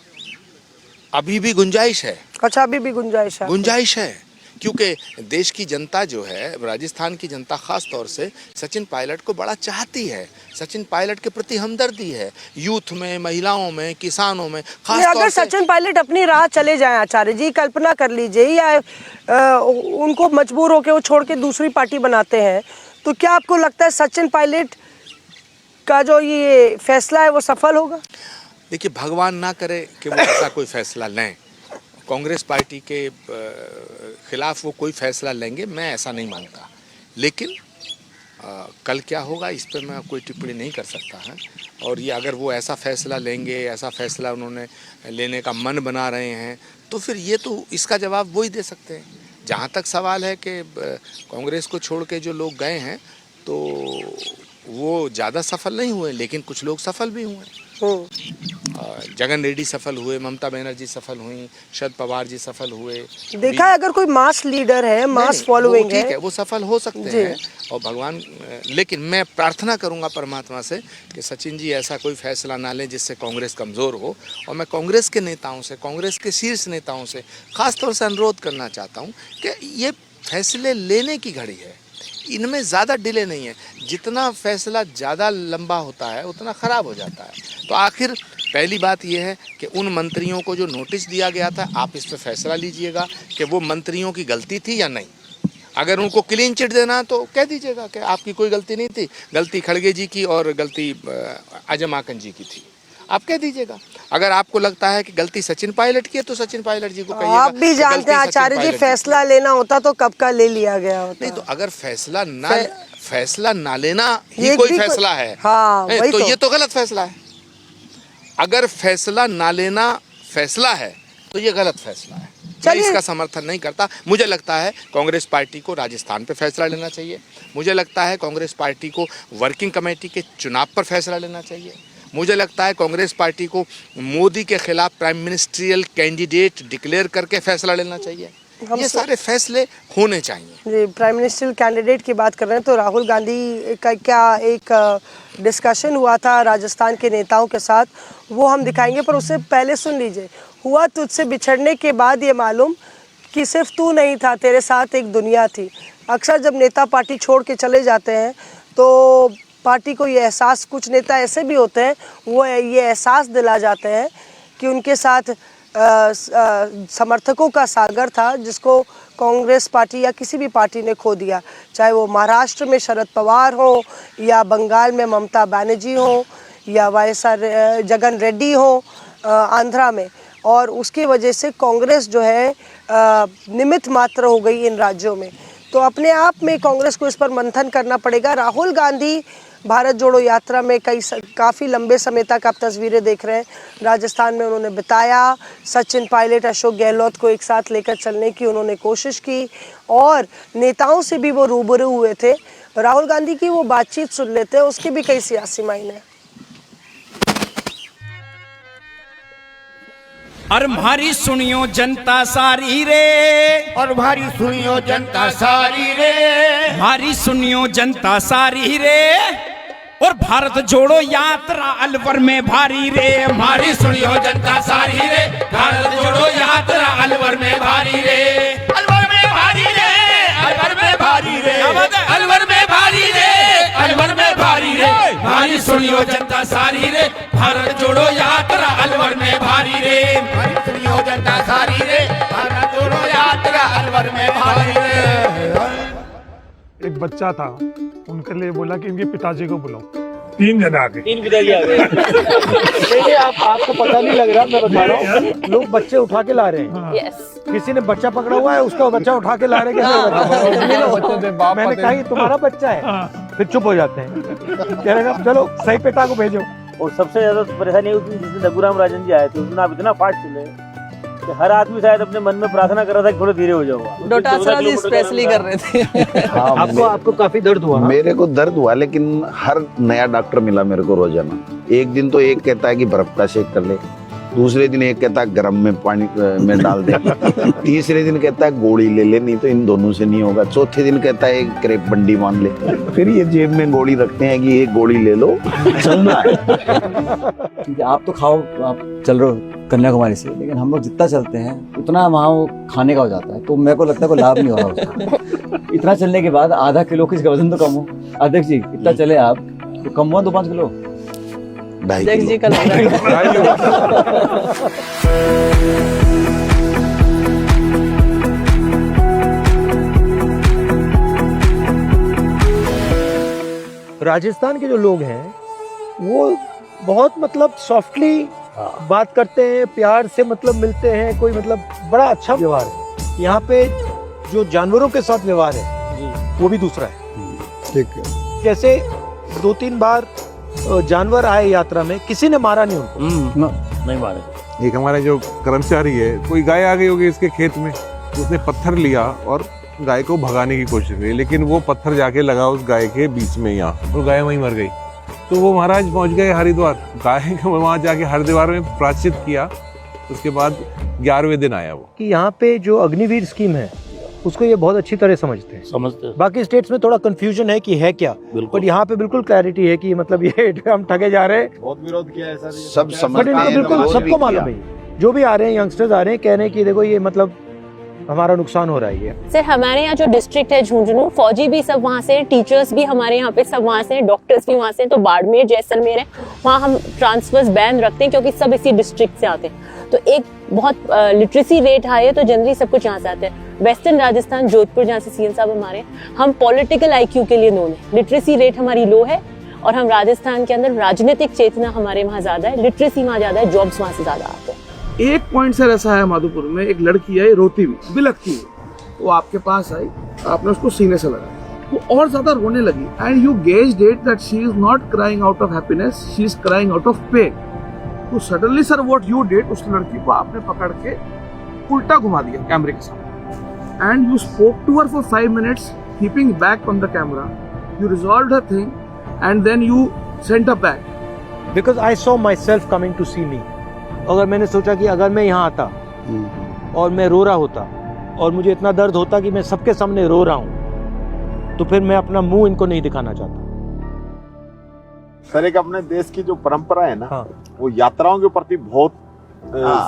S2: अभी भी गुंजाइश है।
S1: अच्छा, अभी भी गुंजाइश है,
S2: क्योंकि देश की जनता जो है, राजस्थान की जनता खास तौर से सचिन पायलट को बड़ा चाहती है, सचिन पायलट के प्रति हमदर्दी है, यूथ में, महिलाओं में, किसानों में खास तौर से। अगर
S1: सचिन पायलट अपनी राह चले जाएं आचार्य जी, कल्पना कर लीजिए, या उनको मजबूर होकर वो छोड़ के दूसरी पार्टी बनाते हैं, तो क्या आपको लगता है सचिन पायलट का जो ये फैसला है वो सफल होगा?
S2: देखिए, भगवान ना करे कि वो ऐसा कोई फैसला लें, कांग्रेस पार्टी के खिलाफ वो कोई फैसला लेंगे, मैं ऐसा नहीं मानता। लेकिन कल क्या होगा इस पर मैं कोई टिप्पणी नहीं कर सकता है। और ये अगर वो ऐसा फैसला लेंगे, ऐसा फैसला उन्होंने लेने का मन बना रहे हैं, तो फिर ये तो इसका जवाब वो ही दे सकते हैं। जहाँ तक सवाल है कि कांग्रेस को छोड़ के जो लोग गए हैं तो वो ज़्यादा सफल नहीं हुए, लेकिन कुछ लोग सफल भी हुए। जगन रेड्डी सफल हुए, ममता बनर्जी सफल हुई, शरद पवार जी सफल हुए।
S1: देखा है, अगर कोई मास लीडर है, मास फॉलोइंग
S2: ठीक
S1: है,
S2: है, वो सफल हो सकते हैं और भगवान, लेकिन मैं प्रार्थना करूंगा परमात्मा से कि सचिन जी ऐसा कोई फैसला ना लें जिससे कांग्रेस कमज़ोर हो। और मैं कांग्रेस के नेताओं से, कांग्रेस के शीर्ष नेताओं से खासतौर से अनुरोध करना चाहता हूं कि ये फैसले लेने की घड़ी है, इनमें ज़्यादा डिले नहीं है। जितना फैसला ज़्यादा लंबा होता है उतना ख़राब हो जाता है। तो आखिर पहली बात यह है कि उन मंत्रियों को जो नोटिस दिया गया था, आप इस पर फैसला लीजिएगा कि वो मंत्रियों की गलती थी या नहीं। अगर उनको क्लीन चिट देना है तो कह दीजिएगा कि आपकी कोई गलती नहीं थी, गलती खड़गे जी की और गलती अजय माकन जी की थी, आप कह दीजिएगा। अगर आपको लगता है कि गलती सचिन पायलट की है तो सचिन पायलट जी को कहिएगा।
S1: आप भी जानते हैं आचार्य जी, फैसला लेना होता तो कब का ले लिया गया होता।
S2: नहीं तो अगर फैसला ना लेना ही कोई फैसला है,
S1: हाँ,
S2: तो ये तो गलत फैसला है। अगर फैसला ना लेना फैसला है तो ये गलत फैसला है। मैं इसका समर्थन नहीं करता। मुझे लगता है कांग्रेस पार्टी को राजस्थान पे फैसला लेना चाहिए। मुझे लगता है कांग्रेस पार्टी को वर्किंग कमेटी के चुनाव पर फैसला लेना चाहिए। मुझे लगता है कांग्रेस पार्टी को मोदी के खिलाफ प्राइम मिनिस्ट्रियल कैंडिडेट डिक्लेयर करके फैसला लेना चाहिए। ये सारे फैसले होने चाहिए।
S1: प्राइम मिनिस्ट्रियल कैंडिडेट की बात कर रहे हैं तो राहुल गांधी का क्या एक डिस्कशन हुआ था राजस्थान के नेताओं के साथ, वो हम दिखाएंगे, पर उससे पहले सुन लीजिए। हुआ तुझसे बिछड़ने के बाद ये मालूम कि सिर्फ तू नहीं था, तेरे साथ एक दुनिया थी। अक्सर जब नेता पार्टी छोड़ के चले जाते हैं तो पार्टी को ये एहसास, कुछ नेता ऐसे भी होते हैं, वो ये एहसास दिला जाते हैं कि उनके साथ समर्थकों का सागर था जिसको कांग्रेस पार्टी या किसी भी पार्टी ने खो दिया, चाहे वो महाराष्ट्र में शरद पवार हो या बंगाल में ममता बनर्जी हो या वाईएसआर जगन रेड्डी हो आंध्रा में। और उसकी वजह से कांग्रेस जो है निमित्त मात्र हो गई इन राज्यों में। तो अपने आप में कांग्रेस को इस पर मंथन करना पड़ेगा। राहुल गांधी भारत जोड़ो यात्रा में काफ़ी लंबे समय तक आप तस्वीरें देख रहे हैं, राजस्थान में उन्होंने बिताया। सचिन पायलट, अशोक गहलोत को एक साथ लेकर चलने की उन्होंने कोशिश की और नेताओं से भी वो रूबरू हुए थे। राहुल गांधी की वो बातचीत सुन लेते हैं, उसके भी कई सियासी मायने हैं।
S7: और भारी सुनियो जनता सारी रे,
S8: और भारी सुनियो जनता सारी रे,
S7: भारी सुनियो जनता सारी रे, और भारत जोड़ो यात्रा अलवर में भारी रे।
S8: भारी सुनियो जनता सारी रे, भारत जोड़ो यात्रा अलवर में भारी रे, अलवर में भारी रे, अलवर में भारी रे, अलवर में भारी रे, अलवर में भारी रे। भारी सुनियो जनता सारी रे, भारत जोड़ो यात्रा अलवर में भारी रे, भारी सुनियो जनता सारी रे, भारत जोड़ो यात्रा अलवर में भारी रे।
S9: एक बच्चा था, उनके लिए बोला कि इनके पिताजी को बुलाओ। 3 जन आ गए,
S6: 3 पिताजी आ गए। आपको पता नहीं लग रहा, मैं बता रहा हूँ, लोग बच्चे उठा के ला रहे हैं। किसी ने बच्चा पकड़ा हुआ है, उसका बच्चा उठा के ला रहे हैं। मैंने कहा ये तुम्हारा बच्चा है, फिर चुप हो जाते हैं। कह रहे चलो सही पेटा को भेजो।
S10: और सबसे ज्यादा परेशानी उस दिन जिस दिन रघुराम राजन जी आए थे, उस दिन आप इतना फास्ट चले कि हर आदमी शायद अपने मन में प्रार्थना कर रहा था कि थोड़ा धीरे हो जाओ।
S11: डोटासरा जी स्पेशली कर रहे थे।
S6: आपको काफी दर्द हुआ?
S12: मेरे को दर्द हुआ, लेकिन हर नया डॉक्टर मिला मेरे को रोजाना। एक दिन तो एक कहता है कि बर्फ का शेक कर ले, दूसरे दिन एक कहता है गर्म में पानी में डाल दे, तीसरे दिन कहता है गोली ले ले, नहीं तो इन दोनों से नहीं होगा, चौथे दिन कहता है एक क्रेप बंडी मान ले। फिर ये जेब में गोली रखते हैं कि एक गोली ले लो, चलना है।
S10: आप तो खाओ, आप चल रहे हो कन्याकुमारी से, लेकिन हम लोग जितना चलते हैं उतना वहाँ वो खाने का हो जाता है, तो मेरे को लगता है कोई लाभ नहीं हो रहा उसका। इतना चलने के बाद आधा किलो किसी का वजन तो कम हो। अध्यक्ष जी इतना चले आप तो कम हुआ 2-5 किलो।
S11: अध्यक्ष जी का लग रहा है।
S6: राजस्थान के जो लोग हैं वो बहुत मतलब सॉफ्टली बात करते हैं, प्यार से मतलब मिलते हैं, कोई मतलब बड़ा अच्छा व्यवहार है। यहाँ पे जो जानवरों के साथ व्यवहार है वो भी दूसरा है।
S9: ठीक है।
S6: जैसे 2-3 बार जानवर आए यात्रा में, किसी ने मारा नहीं उनको।
S10: नहीं मारे।
S13: एक हमारा जो कर्मचारी है, कोई गाय आ गई होगी इसके खेत में, उसने पत्थर लिया और गाय को भगाने की कोशिश की, लेकिन वो पत्थर जाके लगा उस गाय के बीच में यहाँ, और गाय वहीं मर गई। तो वो महाराज पहुंच गए हरिद्वार, गाय को वहां जाके हरिद्वार में प्रायश्चित किया। उसके बाद 11वें दिन आया वो।
S6: कि यहाँ पे जो अग्निवीर स्कीम है उसको ये बहुत अच्छी तरह समझते हैं। बाकी स्टेट्स में थोड़ा कंफ्यूजन है कि है क्या, पर यहाँ पे बिल्कुल क्लैरिटी है कि मतलब ये हम ठगे जा रहे हैं।
S12: बहुत विरोध किया है सर, सब समझ
S6: बट इनको बिल्कुल सबको मालूम है, जो भी आ रहे हैं यंगस्टर्स आ रहे हैं, कह रहे हैं कि देखो ये मतलब हमारा नुकसान हो रहा है ये।
S14: सर हमारे यहाँ जो डिस्ट्रिक्ट है झुंझुनू, फौजी भी सब वहाँ से, टीचर्स भी हमारे यहाँ पे सब वहाँ से, डॉक्टर्स भी वहाँ से, तो बाड़मेर जैसलमेर है, वहाँ हम ट्रांसफर्स बैन रखते हैं क्योंकि सब इसी डिस्ट्रिक्ट से आते हैं। तो एक बहुत लिटरेसी रेट हाई है, तो जनरली सब कुछ यहाँ से आते हैं। वेस्टर्न राजस्थान जोधपुर जहाँ से सीएम साहब हमारे, हम पॉलिटिकल आईक्यू के लिए नोन है, लिटरेसी रेट हमारी लो है, और हम राजस्थान के अंदर राजनीतिक चेतना हमारे वहाँ ज्यादा है, लिटरेसी वहाँ ज्यादा है, जॉब्स वहाँ से ज्यादा आते हैं।
S5: एक पॉइंट सर ऐसा है माधोपुर में, एक लड़की है रोती हुई, बिलखती हुई, वो आपके पास आई, आपने उसको सीने से लगाया, वो और ज्यादा रोने लगी, and you gauged it that she is not crying out of happiness, she is crying out of pain. तो suddenly sir what you did, उस लड़की को आपने पकड़ के उल्टा घुमा दिया कैमरे के सामने, and you spoke to her for 5 minutes, keeping back on the camera, you resolved her thing, and then you sent her back.
S6: Because I saw myself coming to see me. अगर मैंने सोचा कि अगर मैं यहाँ आता और मैं रो रहा होता और मुझे इतना दर्द होता कि मैं सबके सामने रो रहा हूँ, तो फिर मैं अपना मुंह इनको नहीं दिखाना चाहता।
S15: सर एक अपने देश की जो परंपरा है ना, वो यात्राओं के प्रति बहुत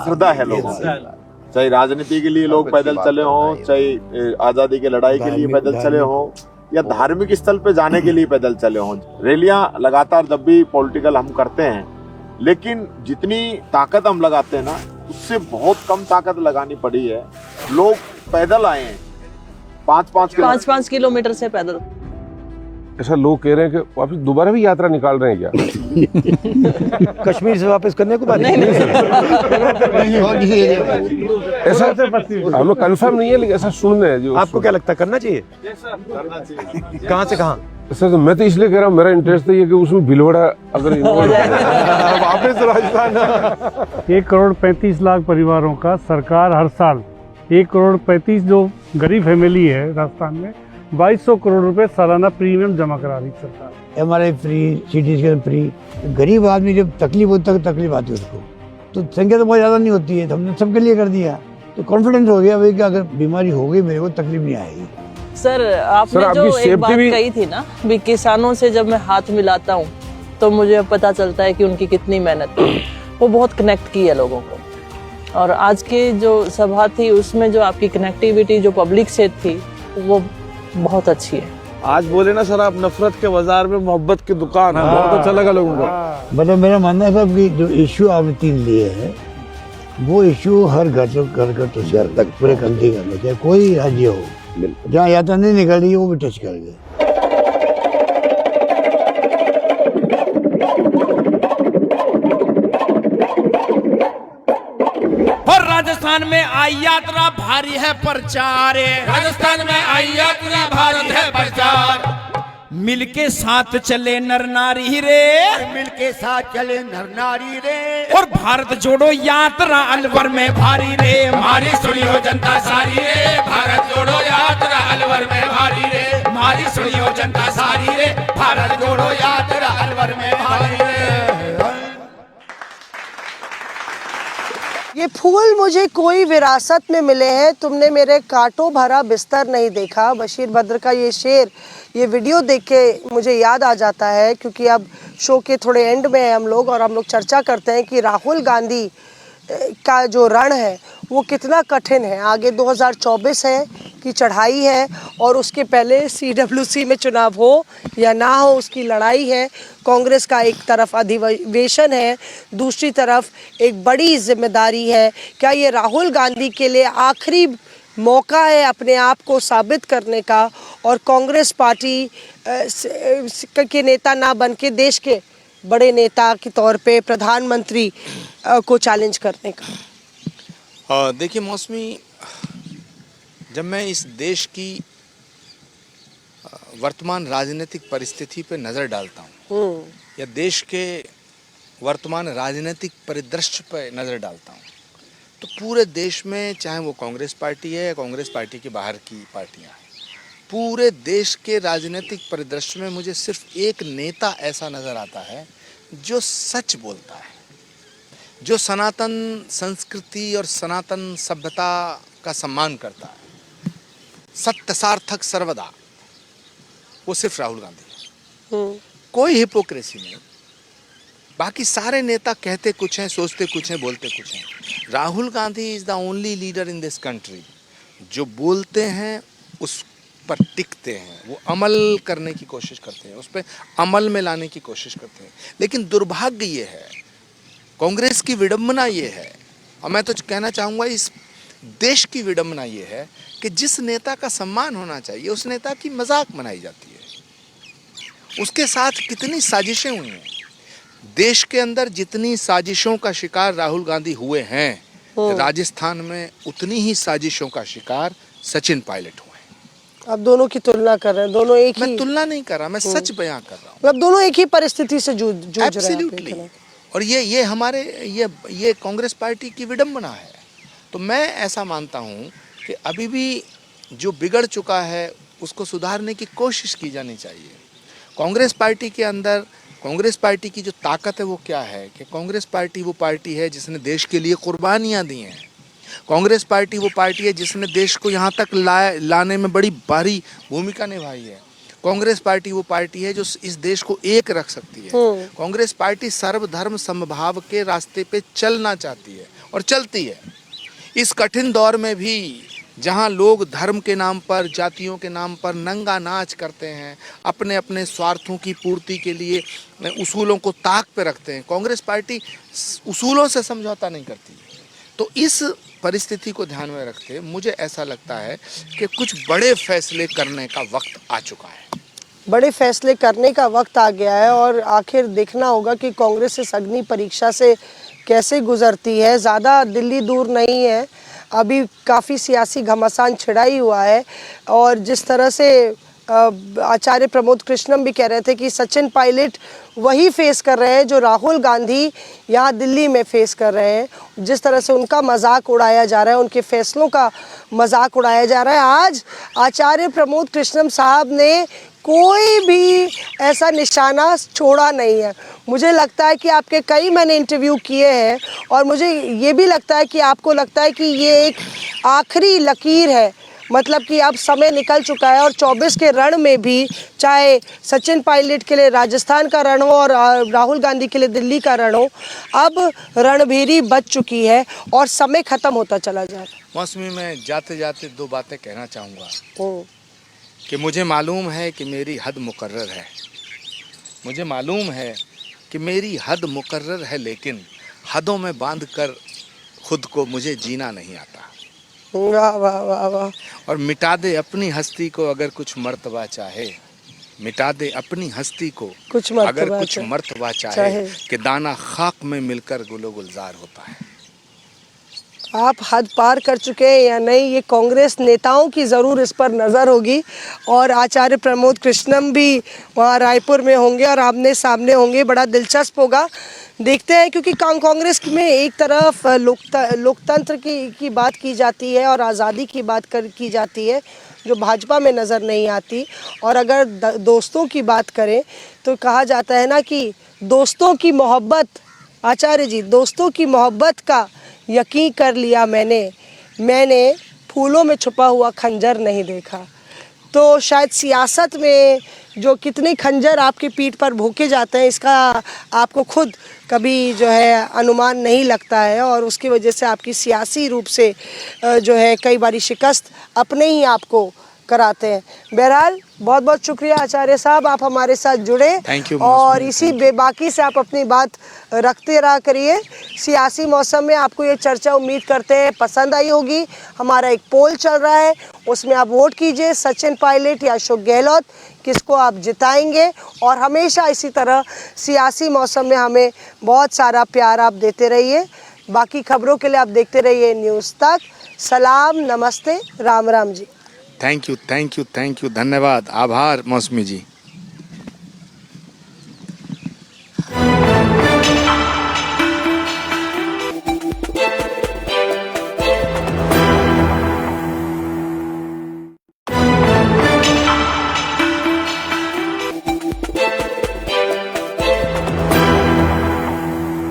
S15: श्रद्धा है लोगों में। चाहे राजनीति के लिए लोग पैदल चले हों, चाहे आजादी की लड़ाई के लिए पैदल चले हों, या धार्मिक स्थल पे जाने के लिए पैदल चले हों। रैलियां लगातार जब भी पॉलिटिकल हम करते हैं, लेकिन जितनी ताकत हम लगाते हैं ना, उससे बहुत कम ताकत लगानी पड़ी है। लोग पैदल आए हैं 5-5
S16: किलोमीटर से पैदल।
S13: ऐसा लोग कह रहे हैं कि वापस दोबारा भी यात्रा निकाल रहे हैं क्या?
S6: कश्मीर से वापस करने को बात
S13: नहीं, ऐसा हमें कंफर्म नहीं है, लेकिन ऐसा सुन रहे हैं। जो
S6: आपको क्या लगता है करना चाहिए? कहाँ से कहाँ?
S13: सर तो मैं तो इसलिए कह रहा हूँ, मेरा इंटरेस्ट है कि उसमें भिलवाड़ा अगर वापस राजस्थान
S9: 1 करोड़ 35 लाख परिवारों का सरकार हर साल 1 करोड़ 35 जो गरीब फैमिली है राजस्थान में 2200 करोड़ रुपए सालाना प्रीमियम जमा करा रही सरकार।
S17: MRI free, CT scan free. गरीब आदमी जब तकलीफ होता है, तकलीफ आती है उसको, तो संख्या तो बहुत ज़्यादा नहीं होती है, तो हमने सबके लिए कर दिया, तो कॉन्फिडेंस हो गया भाई कि अगर बीमारी हो गई मेरे को तकलीफ नहीं आएगी।
S16: सर आपने जो एक बात कही थी ना, भी किसानों से जब मैं हाथ मिलाता हूँ तो मुझे पता चलता है कि उनकी कितनी मेहनत है, वो बहुत कनेक्ट की है लोगों को। और आज की जो सभा थी उसमें जो आपकी कनेक्टिविटी जो पब्लिक से थी वो बहुत अच्छी है।
S5: आज बोले ना सर आप, नफरत के बाजार में मोहब्बत की दुकान, बहुत अच्छा लगा लोगों को।
S17: मतलब मेरा मानना है साहब कि जो इश्यू आपने 3 लिए हैं, वो इश्यू हर घर तक पूरे कंट्री करने चाहिए, कोई राज्य हो जहाँ यात्रा नहीं निकल रही है वो भी टच कर गए।
S7: और राजस्थान में आई यात्रा भारी है प्रचार,
S8: राजस्थान में आई यात्रा भारत है प्रचार।
S7: मिलके साथ चले नर नारी रे,
S8: मिलके साथ चले नर नारी रे,
S7: और भारत जोड़ो यात्रा अलवर में भारी रे।
S8: हमारी सुनियो जनता सारी रे, भारत जोड़ो यात्रा अलवर में भारी रे। हमारी सुनियो जनता सारी रे, भारत जोड़ो यात्रा अलवर में भारी रे।
S1: ये फूल मुझे कोई विरासत में मिले हैं, तुमने मेरे कांटों भरा बिस्तर नहीं देखा। बशीर बद्र का ये शेर, ये वीडियो देख के मुझे याद आ जाता है, क्योंकि अब शो के थोड़े एंड में हैं हम लोग, और हम लोग चर्चा करते हैं कि राहुल गांधी का जो रण है वो कितना कठिन है। आगे 2024 है की चढ़ाई है, और उसके पहले CWC में चुनाव हो या ना हो उसकी लड़ाई है। कांग्रेस का एक तरफ अधिवेशन है, दूसरी तरफ एक बड़ी जिम्मेदारी है। क्या ये राहुल गांधी के लिए आखिरी मौका है अपने आप को साबित करने का, और कांग्रेस पार्टी के नेता ना बन के देश के बड़े नेता के तौर पे प्रधानमंत्री को चैलेंज करने का?
S2: देखिए मौसमी, जब मैं इस देश की वर्तमान राजनीतिक परिस्थिति पे नज़र डालता हूँ या देश के वर्तमान राजनीतिक परिदृश्य पे नज़र डालता हूँ, तो पूरे देश में चाहे वो कांग्रेस पार्टी है या कांग्रेस पार्टी के बाहर की पार्टियां हैं, पूरे देश के राजनीतिक परिदृश्य में मुझे सिर्फ एक नेता ऐसा नज़र आता है जो सच बोलता है, जो सनातन संस्कृति और सनातन सभ्यता का सम्मान करता है, सत्य सार्थक सर्वदा, वो सिर्फ राहुल गांधी है। कोई हिपोक्रेसी नहीं। बाकी सारे नेता कहते कुछ हैं, सोचते कुछ हैं, बोलते कुछ हैं। Rahul Gandhi is the only leader in this country जो बोलते हैं उस पर टिकते हैं, वो अमल करने की कोशिश करते हैं, उस पर अमल में लाने की कोशिश करते हैं। लेकिन दुर्भाग्य ये है, कांग्रेस की विडंबना ये है, और मैं तो कहना चाहूँगा इस देश की विडंबना ये है कि जिस नेता का सम्मान होना चाहिए उस नेता की मजाक बनाई जाती है। उसके साथ कितनी साजिशें हुई हैं, देश के अंदर जितनी साजिशों का शिकार राहुल गांधी हुए हैं, राजस्थान में उतनी ही साजिशों का शिकार सचिन पायलट हुए हैं।
S1: अब दोनों की तुलना कर रहे हैं, दोनों एक ही।
S2: मैं तुलना नहीं कर रहा, मैं सच बयां कर रहा हूँ।
S1: मतलब दोनों एक ही परिस्थिति से जूझ रहे हैं।
S2: एब्सोल्युटली। और ये हमारे ये कांग्रेस पार्टी की विडंबना है। तो मैं ऐसा मानता हूँ कि अभी भी जो बिगड़ चुका है उसको सुधारने की कोशिश की जानी चाहिए। कांग्रेस पार्टी के अंदर कांग्रेस पार्टी की जो ताकत है वो क्या है कि कांग्रेस पार्टी वो पार्टी है जिसने देश के लिए कुर्बानियाँ दी हैं। कांग्रेस पार्टी वो पार्टी है जिसने देश को यहाँ तक लाने में बड़ी भारी भूमिका निभाई है। कांग्रेस पार्टी वो पार्टी है जो इस देश को एक रख सकती है। कांग्रेस पार्टी सर्वधर्म समभाव के रास्ते पे चलना चाहती है और चलती है। इस कठिन दौर में भी जहां लोग धर्म के नाम पर, जातियों के नाम पर नंगा नाच करते हैं, अपने अपने स्वार्थों की पूर्ति के लिए उसूलों को ताक पे रखते हैं, कांग्रेस पार्टी उसूलों से समझौता नहीं करती। तो इस परिस्थिति को ध्यान में रखते मुझे ऐसा लगता है कि कुछ बड़े फैसले करने का वक्त आ चुका है।
S1: बड़े फैसले करने का वक्त आ गया है और आखिर देखना होगा कि कांग्रेस इस अग्नि परीक्षा से कैसे गुजरती है। ज़्यादा दिल्ली दूर नहीं है, अभी काफ़ी सियासी घमासान छिड़ा ही हुआ है। और जिस तरह से आचार्य प्रमोद कृष्णम भी कह रहे थे कि सचिन पायलट वही फेस कर रहे हैं जो राहुल गांधी यहाँ दिल्ली में फेस कर रहे हैं। जिस तरह से उनका मजाक उड़ाया जा रहा है, उनके फैसलों का मजाक उड़ाया जा रहा है। आज आचार्य प्रमोद कृष्णम साहब ने कोई भी ऐसा निशाना छोड़ा नहीं है। मुझे लगता है कि आपके कई मैंने इंटरव्यू किए हैं और मुझे ये भी लगता है कि आपको लगता है कि ये एक आखिरी लकीर है, मतलब कि अब समय निकल चुका है और 24 के रण में भी, चाहे सचिन पायलट के लिए राजस्थान का रण हो और राहुल गांधी के लिए दिल्ली का रण हो, अब रणभेरी बच चुकी है और समय ख़त्म होता चला जा रहा है।
S2: मौसमी में जाते जाते दो बातें कहना चाहूँगा कि मुझे मालूम है कि मेरी हद मुकर्रर है, मुझे मालूम है कि मेरी हद मुकर्रर है, लेकिन हदों में बांधकर खुद को मुझे जीना नहीं आता।
S1: वाह वाह वाह वाह।
S2: और मिटा दे अपनी हस्ती को अगर कुछ मर्तबा चाहे, मिटा दे अपनी हस्ती को
S1: कुछ
S2: अगर कुछ मर्तबा चाहे कि दाना खाक में मिलकर गुलो गुलजार होता है।
S1: आप हद पार कर चुके हैं या नहीं, ये कांग्रेस नेताओं की ज़रूर इस पर नज़र होगी। और आचार्य प्रमोद कृष्णम भी वहाँ रायपुर में होंगे और आमने सामने होंगे। बड़ा दिलचस्प होगा, देखते हैं, क्योंकि कांग्रेस में एक तरफ लोकतंत्र की बात की जाती है और आज़ादी की बात की जाती है जो भाजपा में नज़र नहीं आती। और अगर दोस्तों की बात करें तो कहा जाता है ना कि दोस्तों की मोहब्बत, आचार्य जी, दोस्तों की मोहब्बत का यकीन कर लिया मैंने फूलों में छुपा हुआ खंजर नहीं देखा। तो शायद सियासत में जो कितने खंजर आपकी पीठ पर भोंके जाते हैं इसका आपको खुद कभी जो है अनुमान नहीं लगता है और उसकी वजह से आपकी सियासी रूप से जो है कई बारी शिकस्त अपने ही आपको कराते हैं। बहरहाल बहुत बहुत शुक्रिया आचार्य साहब, आप हमारे साथ जुड़े।
S2: Thank you.
S1: और इसी बेबाकी से आप अपनी बात रखते रहा करिए। सियासी मौसम में आपको ये चर्चा उम्मीद करते हैं पसंद आई होगी। हमारा एक पोल चल रहा है, उसमें आप वोट कीजिए, सचिन पायलट या अशोक गहलोत, किसको आप जिताएंगे। और हमेशा इसी तरह सियासी मौसम में हमें बहुत सारा प्यार आप देते रहिए। बाकी खबरों के लिए आप देखते रहिए न्यूज़ तक। सलाम, नमस्ते, Ram Ram ji.
S2: Thank you, thank you, thank you, धन्यवाद, आभार मौसमी जी।